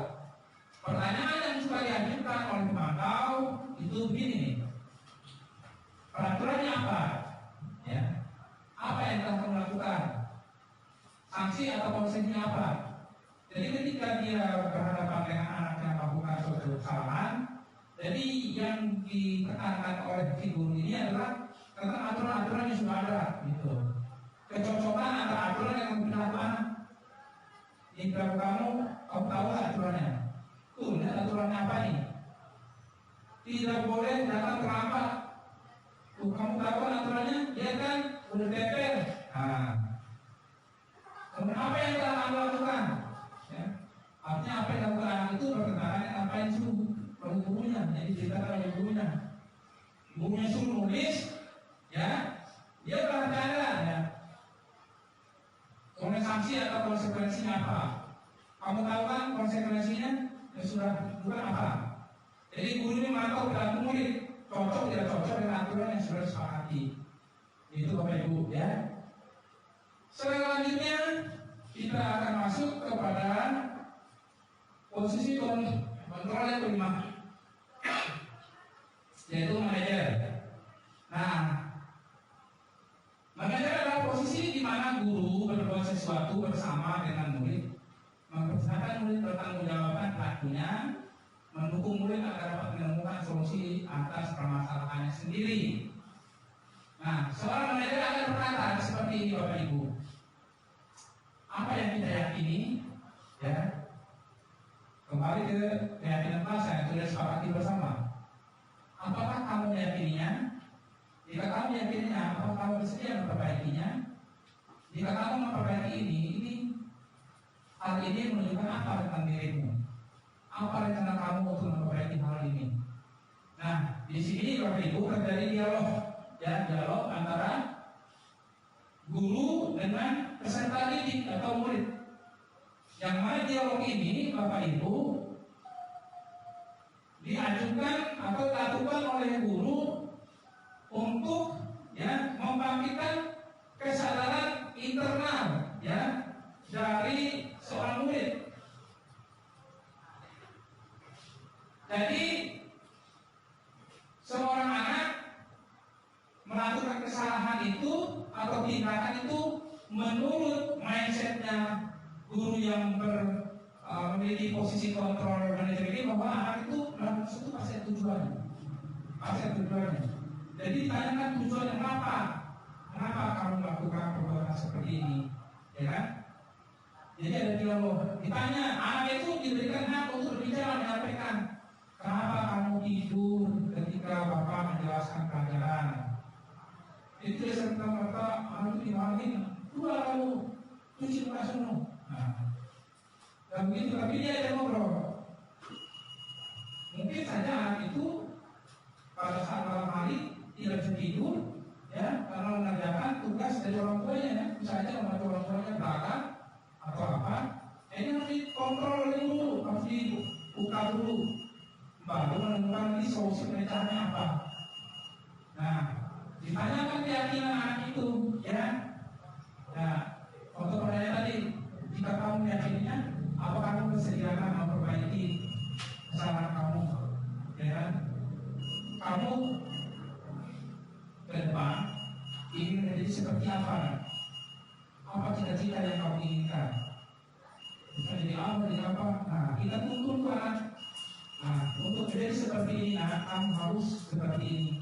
Pertanyaan yang suka diajukan oleh pemantau itu begini nih. Peraturannya apa? Ya. Apa yang telah kamu lakukan? Sanksi atau konsekuensinya apa? Jadi ketika dia berhadapan dengan anak yang melakukan suatu kesalahan, jadi yang ditekankan oleh si guru ini adalah tentang aturan-aturan yang sudah ada, gitu. Kecocokan antara aturan yang berlaku anak. Di belakang kamu tahu aturannya. Tuh, lihat aturannya apa nih? Tidak boleh datang terlambat. Tuh, kamu tahu aturannya? Dia kan udah DPR. Nah, kemudian apa yang telah kamu lakukan? Ya. Artinya apa yang dilakukan anak itu bertentangan dengan apa yang suruh oleh gurunya. Jadi ceritakan oleh gurunya. Gurunya suruh nulis, ya, dia bercanda, ya. Kemudian sanksi atau konsekuensinya apa? Kamu tahu kan konsekuensinya? Ya sudah bukan apa? Jadi guru ini memantau perilaku murid, cocok tidak cocok dengan aturan yang sudah disepakati. Itu Bapak Ibu, ya. Selanjutnya kita akan masuk kepada posisi kontrol yang kelima, yaitu manajer. Nah, manajer adalah posisi di mana guru berbuat sesuatu bersama dengan murid, mempersiapkan murid bertanggungjawabkan pelakunya, mendukung murid agar dapat menemukan solusi atas permasalahannya sendiri. Nah, seorang manajer akan berkata seperti ini Bapak Ibu. Apa yang kita yakini, ya, kembali ke keyakinan masa yang sudah sepakati bersama. Apakah kamu meyakininya? Jika kamu yakinnya, apakah kamu bersedia memperbaikinya? Jika kamu memperbaiki ini hal ini menunjukkan apa tentang dirimu? Apa rencana kamu untuk memperbaiki hal ini? Nah, di sini Bapak Ibu terjadi dialog antara guru dengan peserta didik atau murid. Yang mana dialog ini Bapak Ibu diajukan atau dilakukan oleh guru untuk membangkitkan kesadaran internal dari seorang murid. Jadi seorang anak melakukan kesalahan itu atau tindakan itu menurut mindsetnya guru yang memiliki posisi kontrol manajer ini, bahwa anak itu melakukan sesuatu pasti ada tujuannya. Jadi ditanyakan tujuannya kenapa kamu melakukan perbuatan seperti ini, ya kan? Jadi ada dialog. Ditanya, anak itu diberikan hak untuk berbicara, menyampaikan kenapa kamu tidur ketika bapak menjelaskan pelajaran. Itu serta-merta anak itu dimarahin, keluar kamu, cuci muka semua. Dan begitu, tapi dia ada ngobrol. Mungkin saja anak itu pada saat malam hari tidak bisa tidur, karena mengerjakan tugas dari orang tuanya, misalnya membantu orang tuanya belakang atau apa. Ini harus dikontrol dulu, harus dibuka dulu, baru menemukan ini solusi pemecahannya apa. Nah, ditanyakan keyakinan anak itu, Nah, untuk pertanyaan tadi, jika kamu meyakininya, apa kamu bersedia memperbaiki kesalahan kamu? Kamu ke depan ingin menjadi seperti apa? Apa cita-cita yang kamu inginkan? Bisa jadi apa? Nah, kita tuntun anak. Nah, untuk menjadi seperti ini, anak kamu harus seperti ini.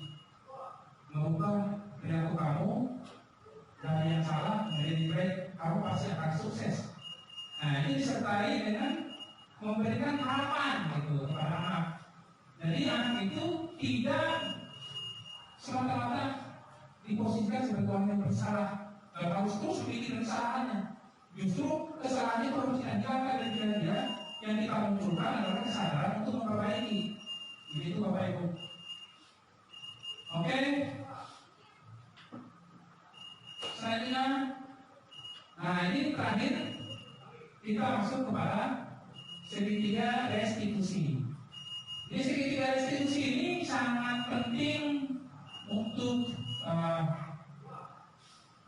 Mengubah perilaku kamu dari yang salah menjadi baik, kamu pasti akan sukses. Nah, ini disertai dengan memberikan harapan gitu kepada anak. Jadi anak itu tidak semata-mata diposisikan sebagai orang yang bersalah, harus terus bikin kesalahannya. Justru kesalahannya itu harus diangkat dari dia yang kita munculkan adalah kesadaran untuk memperbaiki. Begitu Bapak Ibu. Oke. Selanjutnya, nah ini terakhir kita masuk kepada segitiga restitusi. Jadi segitiga restitusi ini sangat penting untuk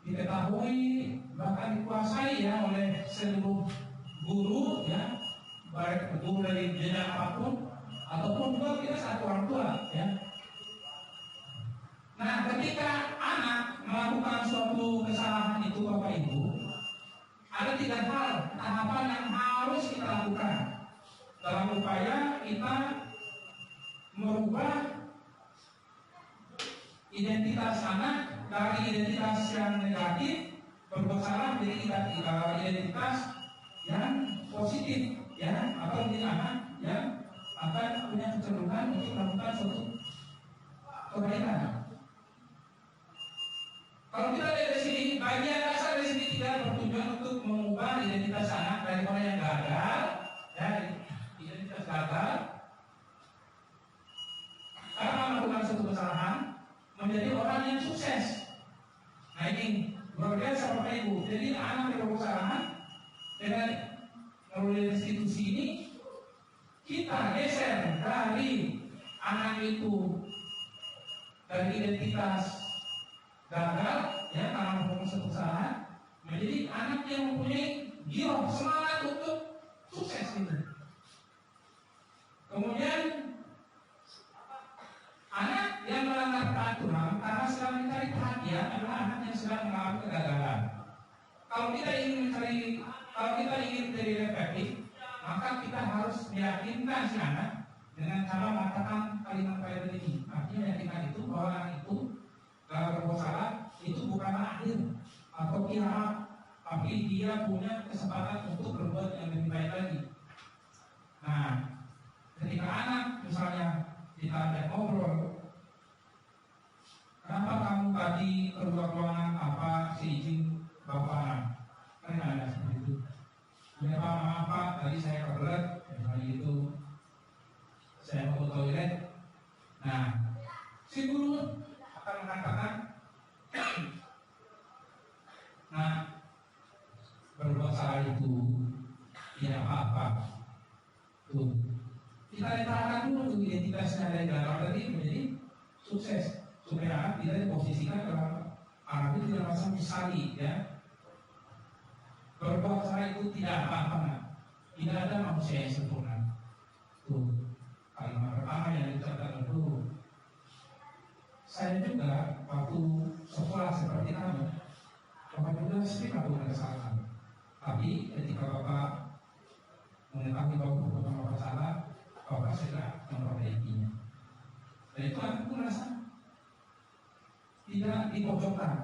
diketahui, bahkan dikuasai oleh seluruh guru, baik guru dari jenjang apapun ataupun juga kita satu orang tua, Nah, ketika anak melakukan suatu kesalahan itu Bapak Ibu, ada 3 hal tahapan yang harus kita lakukan dalam upaya kita merubah identitas anak dari identitas yang negatif berbuat salah menjadi identitas yang positif, atau menjadi anak yang akan punya kecenderungan untuk melakukan suatu kebaikan. Kalau kita lihat dari sini, bagian dasar dari sini tidak bertujuan untuk mengubah identitas anak dari orang yang gagal, identitas gagal, karena melakukan suatu kesalahan menjadi orang yang sukses. Nah ini berbeda sama Bapak Ibu. Jadi anak yang berbuat kesalahan dengan melalui restitusi ini kita geser dari anak itu dari identitas gagal, karena melakukan suatu kesalahan menjadi anak yang mempunyai giroh semangat untuk sukses gitu. Kemudian anak yang melanggar peraturan karena sedang mencari perhatian adalah anak yang sedang mengalami kegagalan. Kalau kita ingin menjadi efektif, maka kita harus meyakinkan si anak dengan cara mengatakan kalimat ini. Artinya meyakinkan itu bahwa anak itu kalau berbuat salah itu bukanlah akhir atau kiamat, tapi dia punya kesempatan untuk berbuat yang lebih baik lagi. Nah, ketika anak misalnya kita ada ngobrol, kenapa izin bapak, kan ada seperti itu. Ya Pak, maaf Pak, tadi saya kebelet, misalnya itu saya mau ke toilet. Nah, si guru akan mengatakan, nah, berbuat salah itu tidak apa-apa. Tuh, kita letakkan dulu tuh identitasnya dari dalam tadi menjadi sukses, supaya anak tidak diposisikan dalam anak itu tidak merasa misali, ya. Berbuat salah itu tidak apa-apa, tidak ada manusia yang sempurna. Tuh, kalimat pertama yang diucapkan dulu. Saya juga waktu sekolah seperti kamu, Bapak juga sering melakukan kesalahan. Tapi ketika Bapak mengetahui bahwa Bapak salah, Bapak segera memperbaikinya. Dan itu aku merasa tidak dipojokkan.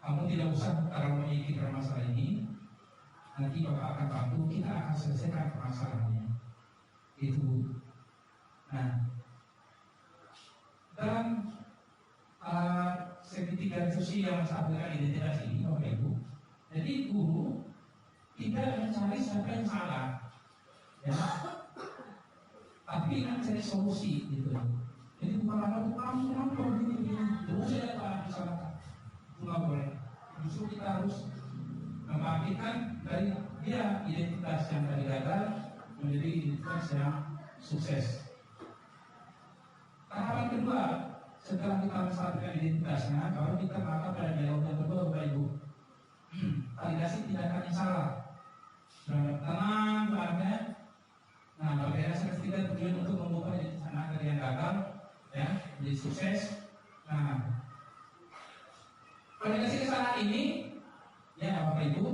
Kamu tidak usah terlalu memikirkan masalah ini. Nanti Bapak akan bantu, kita akan selesaikan permasalahannya. Itu. Nah, dalam segitiga fungsi yang menstabilkan identitas ini, Bapak Ibu, jadi guru tidak mencari siapa yang salah, ya, tapi mencari solusi, gitu. Jadi bukan kamu kenapa begini, terus saya Pak disalahkan, itu nggak boleh. Justru kita harus membangkitkan dari dia identitas yang tadi gagal menjadi identitas yang sukses. Tahapan kedua, setelah kita menstabilkan identitasnya, baru kita melakukan pada dialog yang kedua, Bapak Ibu. Validasi tindakan yang salah. Tenang, keluarga. Nah, bagaimana sertifikat tujuan untuk membuka identitas anak dari yang gagal, ya, menjadi sukses. Nah, validasi kesalahan ini, ya Bapak Ibu,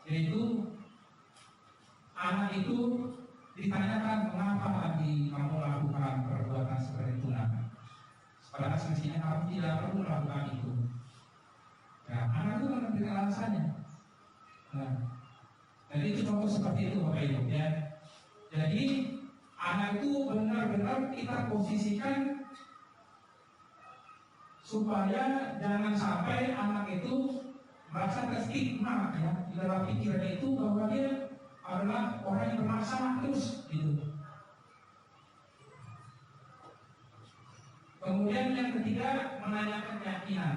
yaitu anak itu ditanyakan mengapa tadi kamu melakukan perbuatan seperti itu, nak. Padahal semestinya kamu tidak perlu melakukan itu. Ya, anak itu memberikan alasannya. Nah, jadi itu contoh seperti itu, Bapak Ibu, ya. Jadi anak itu benar-benar kita posisikan supaya jangan sampai anak itu merasa terstigma, ya, di dalam pikirannya itu bahwa dia adalah orang yang bermasalah terus, gitu. Kemudian yang ketiga, menanyakan keyakinan.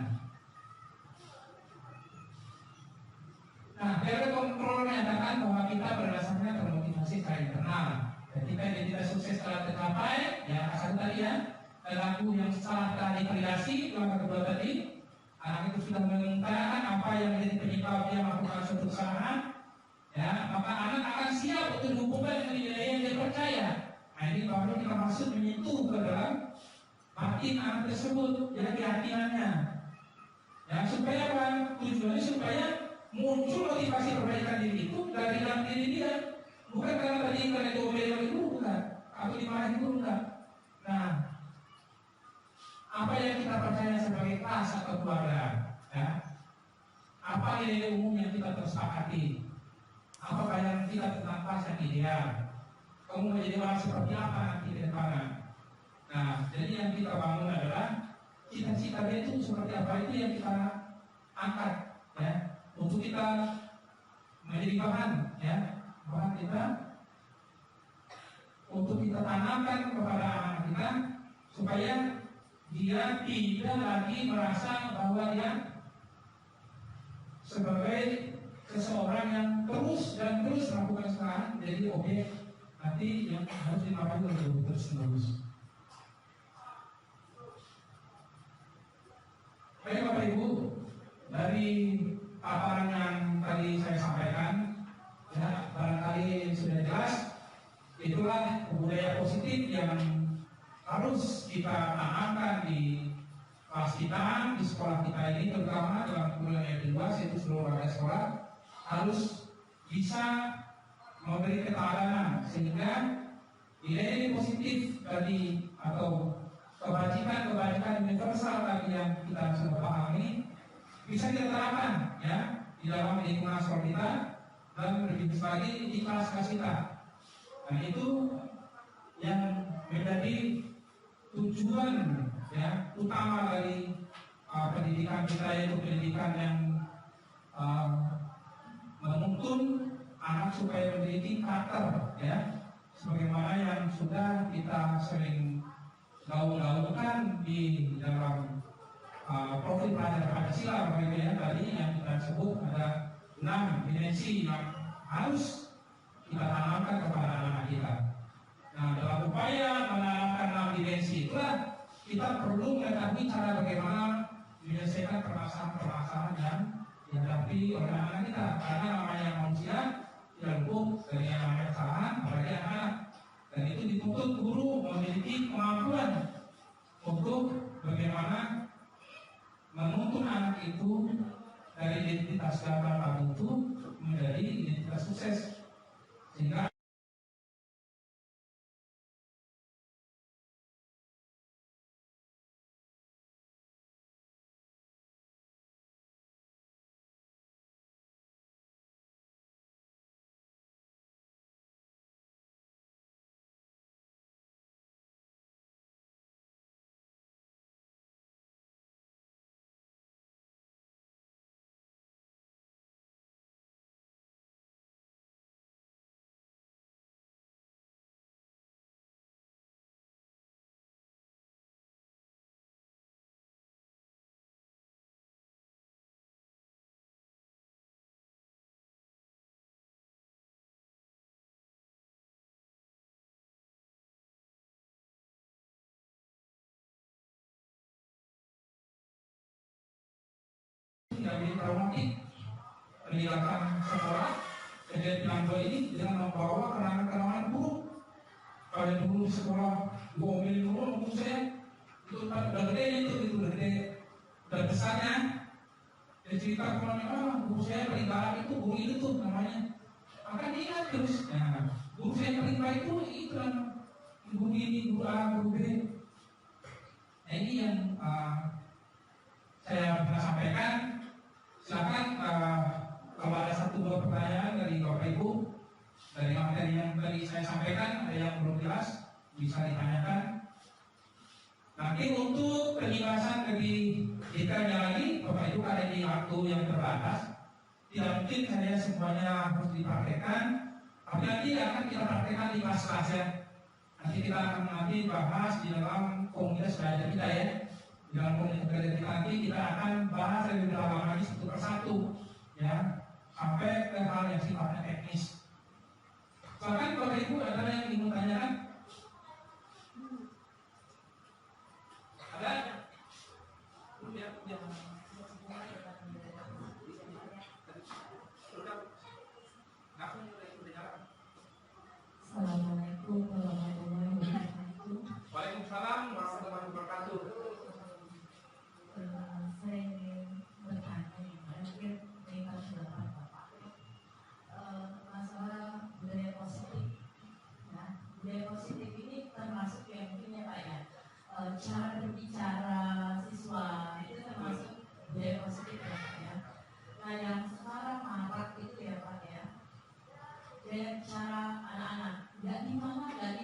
Nah, teori kontrol menyatakan bahwa kita berdasarkan termotivasi secara internal. Ketika identitas sukses telah tercapai, ya asal tadi ya, perilaku yang salah telah divalidasi, langkah kedua tadi, anak itu sudah mengutarakan apa yang menjadi penyebab dia melakukan suatu kesalahan, ya, maka anak akan siap untuk dihubungkan dengan nilai yang dia percaya. Nah, ini baru kita maksud menyentuh ke dalam batin anak tersebut, ya, keyakinannya. Ya, supaya apa? Tujuannya supaya muncul motivasi perbaikan diri itu dari dalam diri dia, bukan karena tadi karena itu itu bukan, atau dimarahin itu bukan. Nah, apa yang kita percaya sebagai kelas atau keluarga, ya, apa nilai umum yang kita tersepakati, apa bayangan kita tentang kelas yang ideal, kamu menjadi orang seperti apa nanti ke depan. Nah, jadi yang kita bangun adalah cita-cita dia itu seperti apa, itu yang kita angkat, ya, untuk kita menjadi bahan, ya, bahan kita untuk kita tanamkan kepada anak kita supaya dia tidak lagi merasa bahwa dia sebagai seseorang yang terus dan terus melakukan kesalahan, jadi objek nanti yang harus dimarahi oleh terus-menerus. Baik Bapak Ibu, dari paparan yang tadi saya sampaikan, ya, barangkali sudah jelas. Itulah budaya positif yang harus kita tanamkan di kelas kita, di sekolah kita ini, terutama dalam kurikulum yang kedua, yaitu seluruh warga sekolah harus bisa memberi keteladan sehingga nilai positif tadi atau kebajikan universal tadi yang kita sudah pahami bisa kita terapkan, ya, di dalam lingkungan sekolah kita dan lebih lagi di kelas-kelas kita. Nah, itu yang menjadi tujuan, ya, utama dari pendidikan kita itu pendidikan yang menuntun anak supaya memiliki karakter, ya, sebagaimana yang sudah kita sering gaul-gaulkan di dalam profil pelajar Pancasila, begitu ya, tadi yang kita sebut ada 6 dimensi yang harus kita tanamkan kepada anak kita. Nah, dalam upaya menanamkan 6 dimensi itulah kita perlu mengetahui cara bagaimana menyelesaikan permasalahan-permasalahan yang dihadapi oleh anak kita, karena namanya manusia tidak luput dari yang namanya kesalahan, apalagi anak. Dan itu dituntut guru memiliki kemampuan untuk bagaimana menuntun anak itu dari identitas gagal itu menjadi identitas sukses, sehingga dari traumatik meninggalkan sekolah kejadian Pilanto ini dengan membawa kenangan-kenangan buruk. Pada dulu di sekolah diomelin dulu guru saya, itu udah gede itu udah gede, udah besarnya. Dia cerita kemana, guru saya paling galak itu guru itu tuh namanya. Maka dia terus, nah, guru saya paling baik itu kan guru ini, guru A, guru B. Nah, ini yang saya pernah sampaikan. Silakan kalau ada 1-2 pertanyaan dari Bapak Ibu dari materi yang tadi saya sampaikan, ada yang belum jelas bisa ditanyakan. Nanti untuk penjelasan lebih detailnya lagi, Bapak Ibu ada di waktu yang terbatas. Tidak mungkin saya semuanya harus dipraktekkan, tapi nanti akan kita praktekkan di kelas-kelas ya. Nanti kita akan bahas di dalam komunitas belajar kita ya. Di dalam komunitas belajar kita nanti kita akan bahas lebih dalam lagi satu persatu ya, sampai ke hal yang sifatnya teknis. Silakan Bapak Ibu ada yang ingin tanyakan? Ada? Assalamualaikum warahmatullahi wabarakatuh. Waalaikumsalam warahmatullahi wabarakatuh. Saya ingin bertanya, mungkin mengingat pendapat Bapak, masalah budaya positif. Nah, budaya positif ini termasuk yang mungkin ya Pak ya, cara berbicara siswa itu termasuk budaya positif ya Pak ya. Nah, yang sekarang marak itu ya Pak ya, gaya bicara anak-anak, nggak di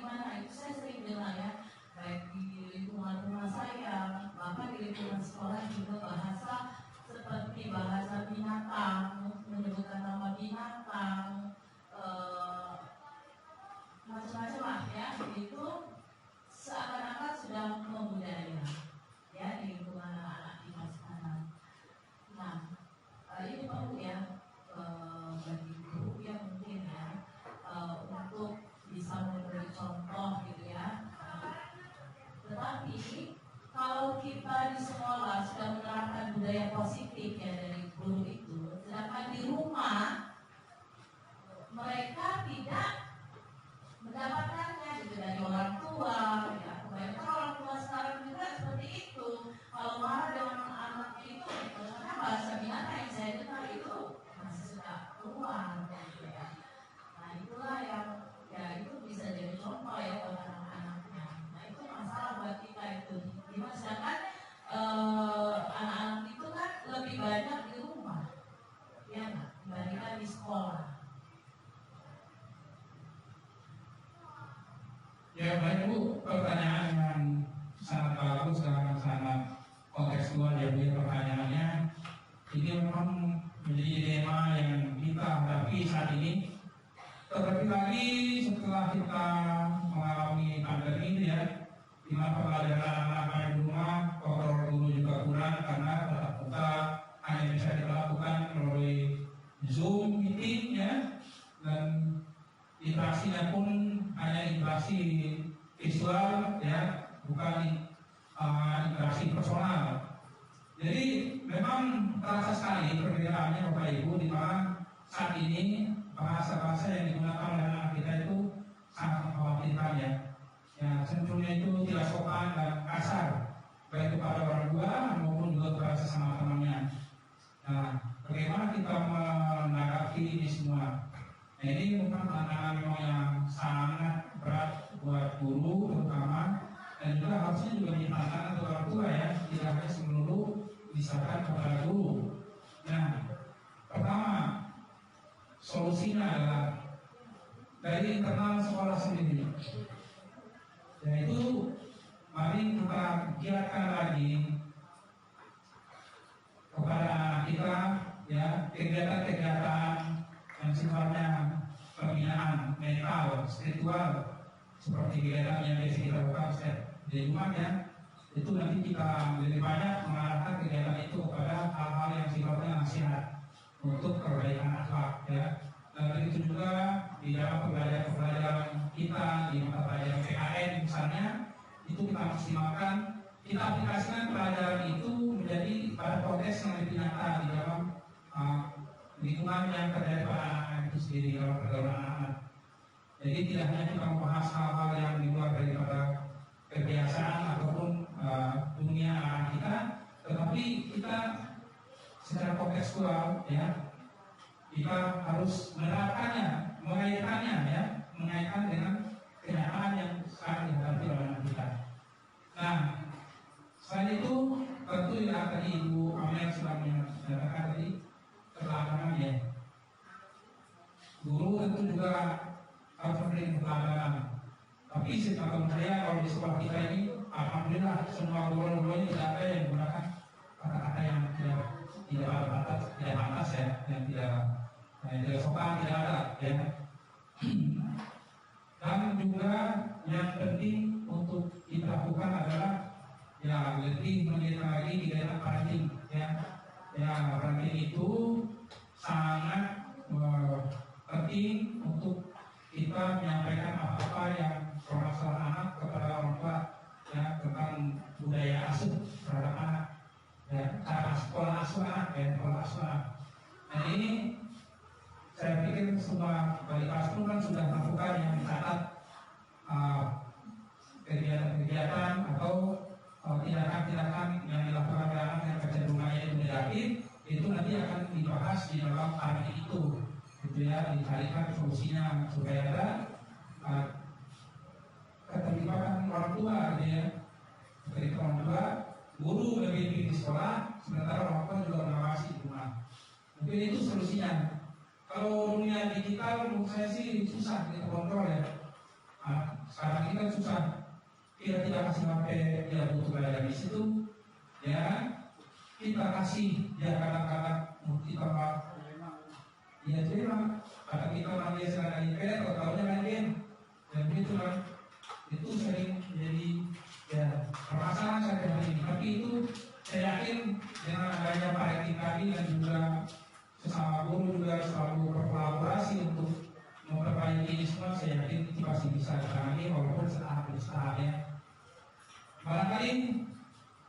mana itu saya sering dengar ya, baik di lingkungan rumah saya, bahkan di lingkungan sekolah juga bahasa seperti bahasa binatang, menyebutkan nama binatang, macam-macam lah ya, itu seakan-akan sudah membudaya ya di lingkungan anak-anak kita sekarang. Nah, ini perlu ya bagi guru yang mungkin ya untuk bisa memberi contoh gitu ya. Tetapi kalau kita di sekolah sudah menerapkan budaya positif ya dari guru itu, sedangkan di rumah mereka tidak mendapatkannya gitu dari orang tua ya. Kebanyakan orang tua sekarang juga seperti itu. Kalau marah dengan anak itu, karena bahasa binatang yang saya dengar itu masih suka keluar gitu ya. Nah itulah yang ya itu bisa jadi contoh ya buat anak-anaknya. Nah itu masalah buat kita itu. Sedangkan anak-anak itu kan lebih banyak di rumah ya nggak, dibandingkan di sekolah. Ya baik Bu, pertanyaan yang sangat bagus dan sangat kontekstual ya Bu. Terlebih lagi setelah kita mengalami pandemi ini ya, di mana pembelajaran anak-anak di rumah, kontrol guru juga kurang karena tatap muka hanya bisa dilakukan melalui Zoom meeting ya, dan interaksinya pun hanya interaksi visual ya, bukan interaksi personal. Jadi memang terasa sekali perbedaannya Bapak Ibu, di mana saat ini bahasa-bahasa yang digunakan oleh anak kita itu sangat mengkhawatirkan ya. Ya, cenderungnya itu tidak sopan dan kasar, baik kepada orang tua maupun juga kepada sesama temannya. Nah, bagaimana kita menanggapi ini semua? Nah, ini bukan tantangan memang yang sangat berat buat guru terutama, dan juga harusnya juga menjadi tantangan untuk orang tua ya, tidak hanya seluruh misalkan kepada guru. Nah, pertama solusinya adalah dari internal sekolah sendiri, yaitu mari kita giatkan lagi kepada anak kita ya, kegiatan-kegiatan yang sifatnya pembinaan mental, spiritual, seperti kegiatan yang biasa kita lakukan di rumah ya. Itu nanti kita lebih banyak mengarahkan kegiatan itu kepada hal-hal yang sifatnya nasihat untuk perbaikan akhlak ya. Dan itu juga di dalam pembelajaran kita di mata pelajaran PKN misalnya, itu kita maksimalkan, kita aplikasikan pelajaran itu menjadi pada konteks yang lebih nyata di dalam lingkungan yang terjadi pada anak-anak itu sendiri, dalam pergaulan anak-anak. Jadi tidak hanya kita membahas hal-hal yang di luar daripada kebiasaan ataupun dunia anak kita, tetapi kita secara kontekstual ya, kita harus menerapkannya, mengaitkannya ya, mengaitkan dengan kenyataan yang sekarang dihadapi oleh anak kita. Nah, selain itu tentu ya tadi Ibu Amel sudah menyatakan tadi keteladanan ya. Guru tentu juga harus memberi keteladanan. Tapi setahu saya kalau di sekolah kita ini, alhamdulillah semua guru-gurunya tidak ada yang menggunakan kata-kata yang tidak batas ya, yang tidak sopan, tidak ada ya. Dan juga yang penting untuk kita lakukan adalah ya lebih mengenai lagi kegiatan parenting ya. Ya, parenting itu sangat penting untuk kita menyampaikan apa-apa yang bermasalah anak kepada orang tua ya, tentang budaya asuh terhadap anak ya, cara sekolah asuh anak ya, sekolah asuh anak. Nah, ini saya pikir semua Balik Pasru kan sudah melakukan yang mencatat kegiatan-kegiatan atau tindakan-tindakan yang dilakukan oleh anak yang kecenderungannya itu negatif, itu nanti akan dibahas di dalam hari itu, gitu ya, dicarikan solusinya supaya ada keterlibatan orang tua, gitu ya, keterlibatan orang tua, guru lebih di sekolah, sementara orang tua juga mengawasi di rumah. Mungkin itu solusinya. Kalau dunia digital menurut saya sih susah kita kontrol ya. Sekarang ini kan susah. Kita tidak kasih HP, dia butuh belajar di situ, ya. Kita kasih dia kadang-kadang kita dia terima. Kadang kita orang dia sedang iPad, atau tahunya main game, dan begitu kan. Itu sering jadi ya permasalahan saya hari ini. Tapi itu saya yakin dengan adanya parenting kami dan juga sesama guru juga selalu berkolaborasi untuk memperbaiki ini semua, saya yakin itu pasti bisa ditangani walaupun setahap demi setahap ya. Barangkali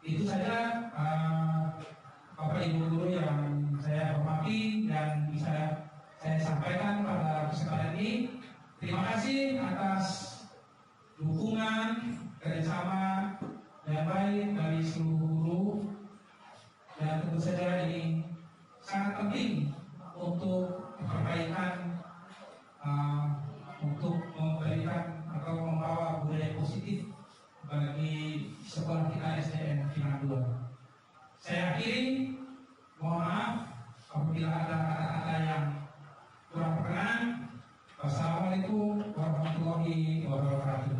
itu saja Bapak Ibu guru yang saya hormati dan bisa saya sampaikan pada kesempatan ini. Terima kasih atas dukungan kerjasama yang baik dari seluruh guru, dan tentu saja ini sangat penting untuk perbaikan, untuk memberikan atau membawa budaya positif bagi sekolah kita SDN Pinang 2. Saya akhiri, mohon maaf apabila ada kata-kata yang kurang berkenan. Wassalamualaikum warahmatullahi wabarakatuh.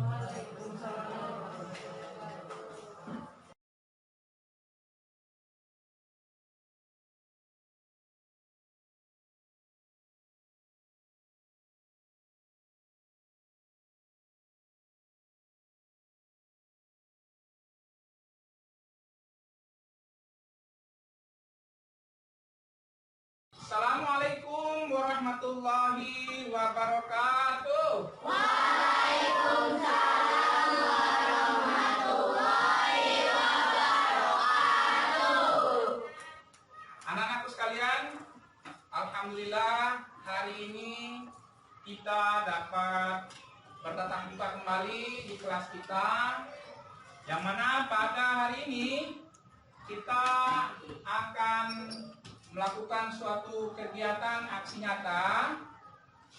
warahmatullahi wabarakatuh. Waalaikumsalam warahmatullahi wabarakatuh. Anak-anakku sekalian, alhamdulillah hari ini kita dapat bertatap muka kembali di kelas kita, yang mana pada hari ini kita akan melakukan suatu kegiatan aksi nyata,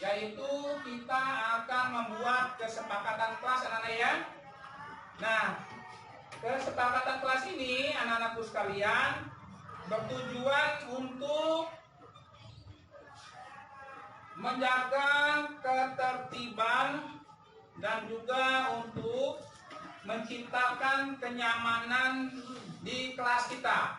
yaitu kita akan membuat kesepakatan kelas, anak-anak ya. Nah, kesepakatan kelas ini anak-anakku sekalian bertujuan untuk menjaga ketertiban dan juga untuk menciptakan kenyamanan di kelas kita.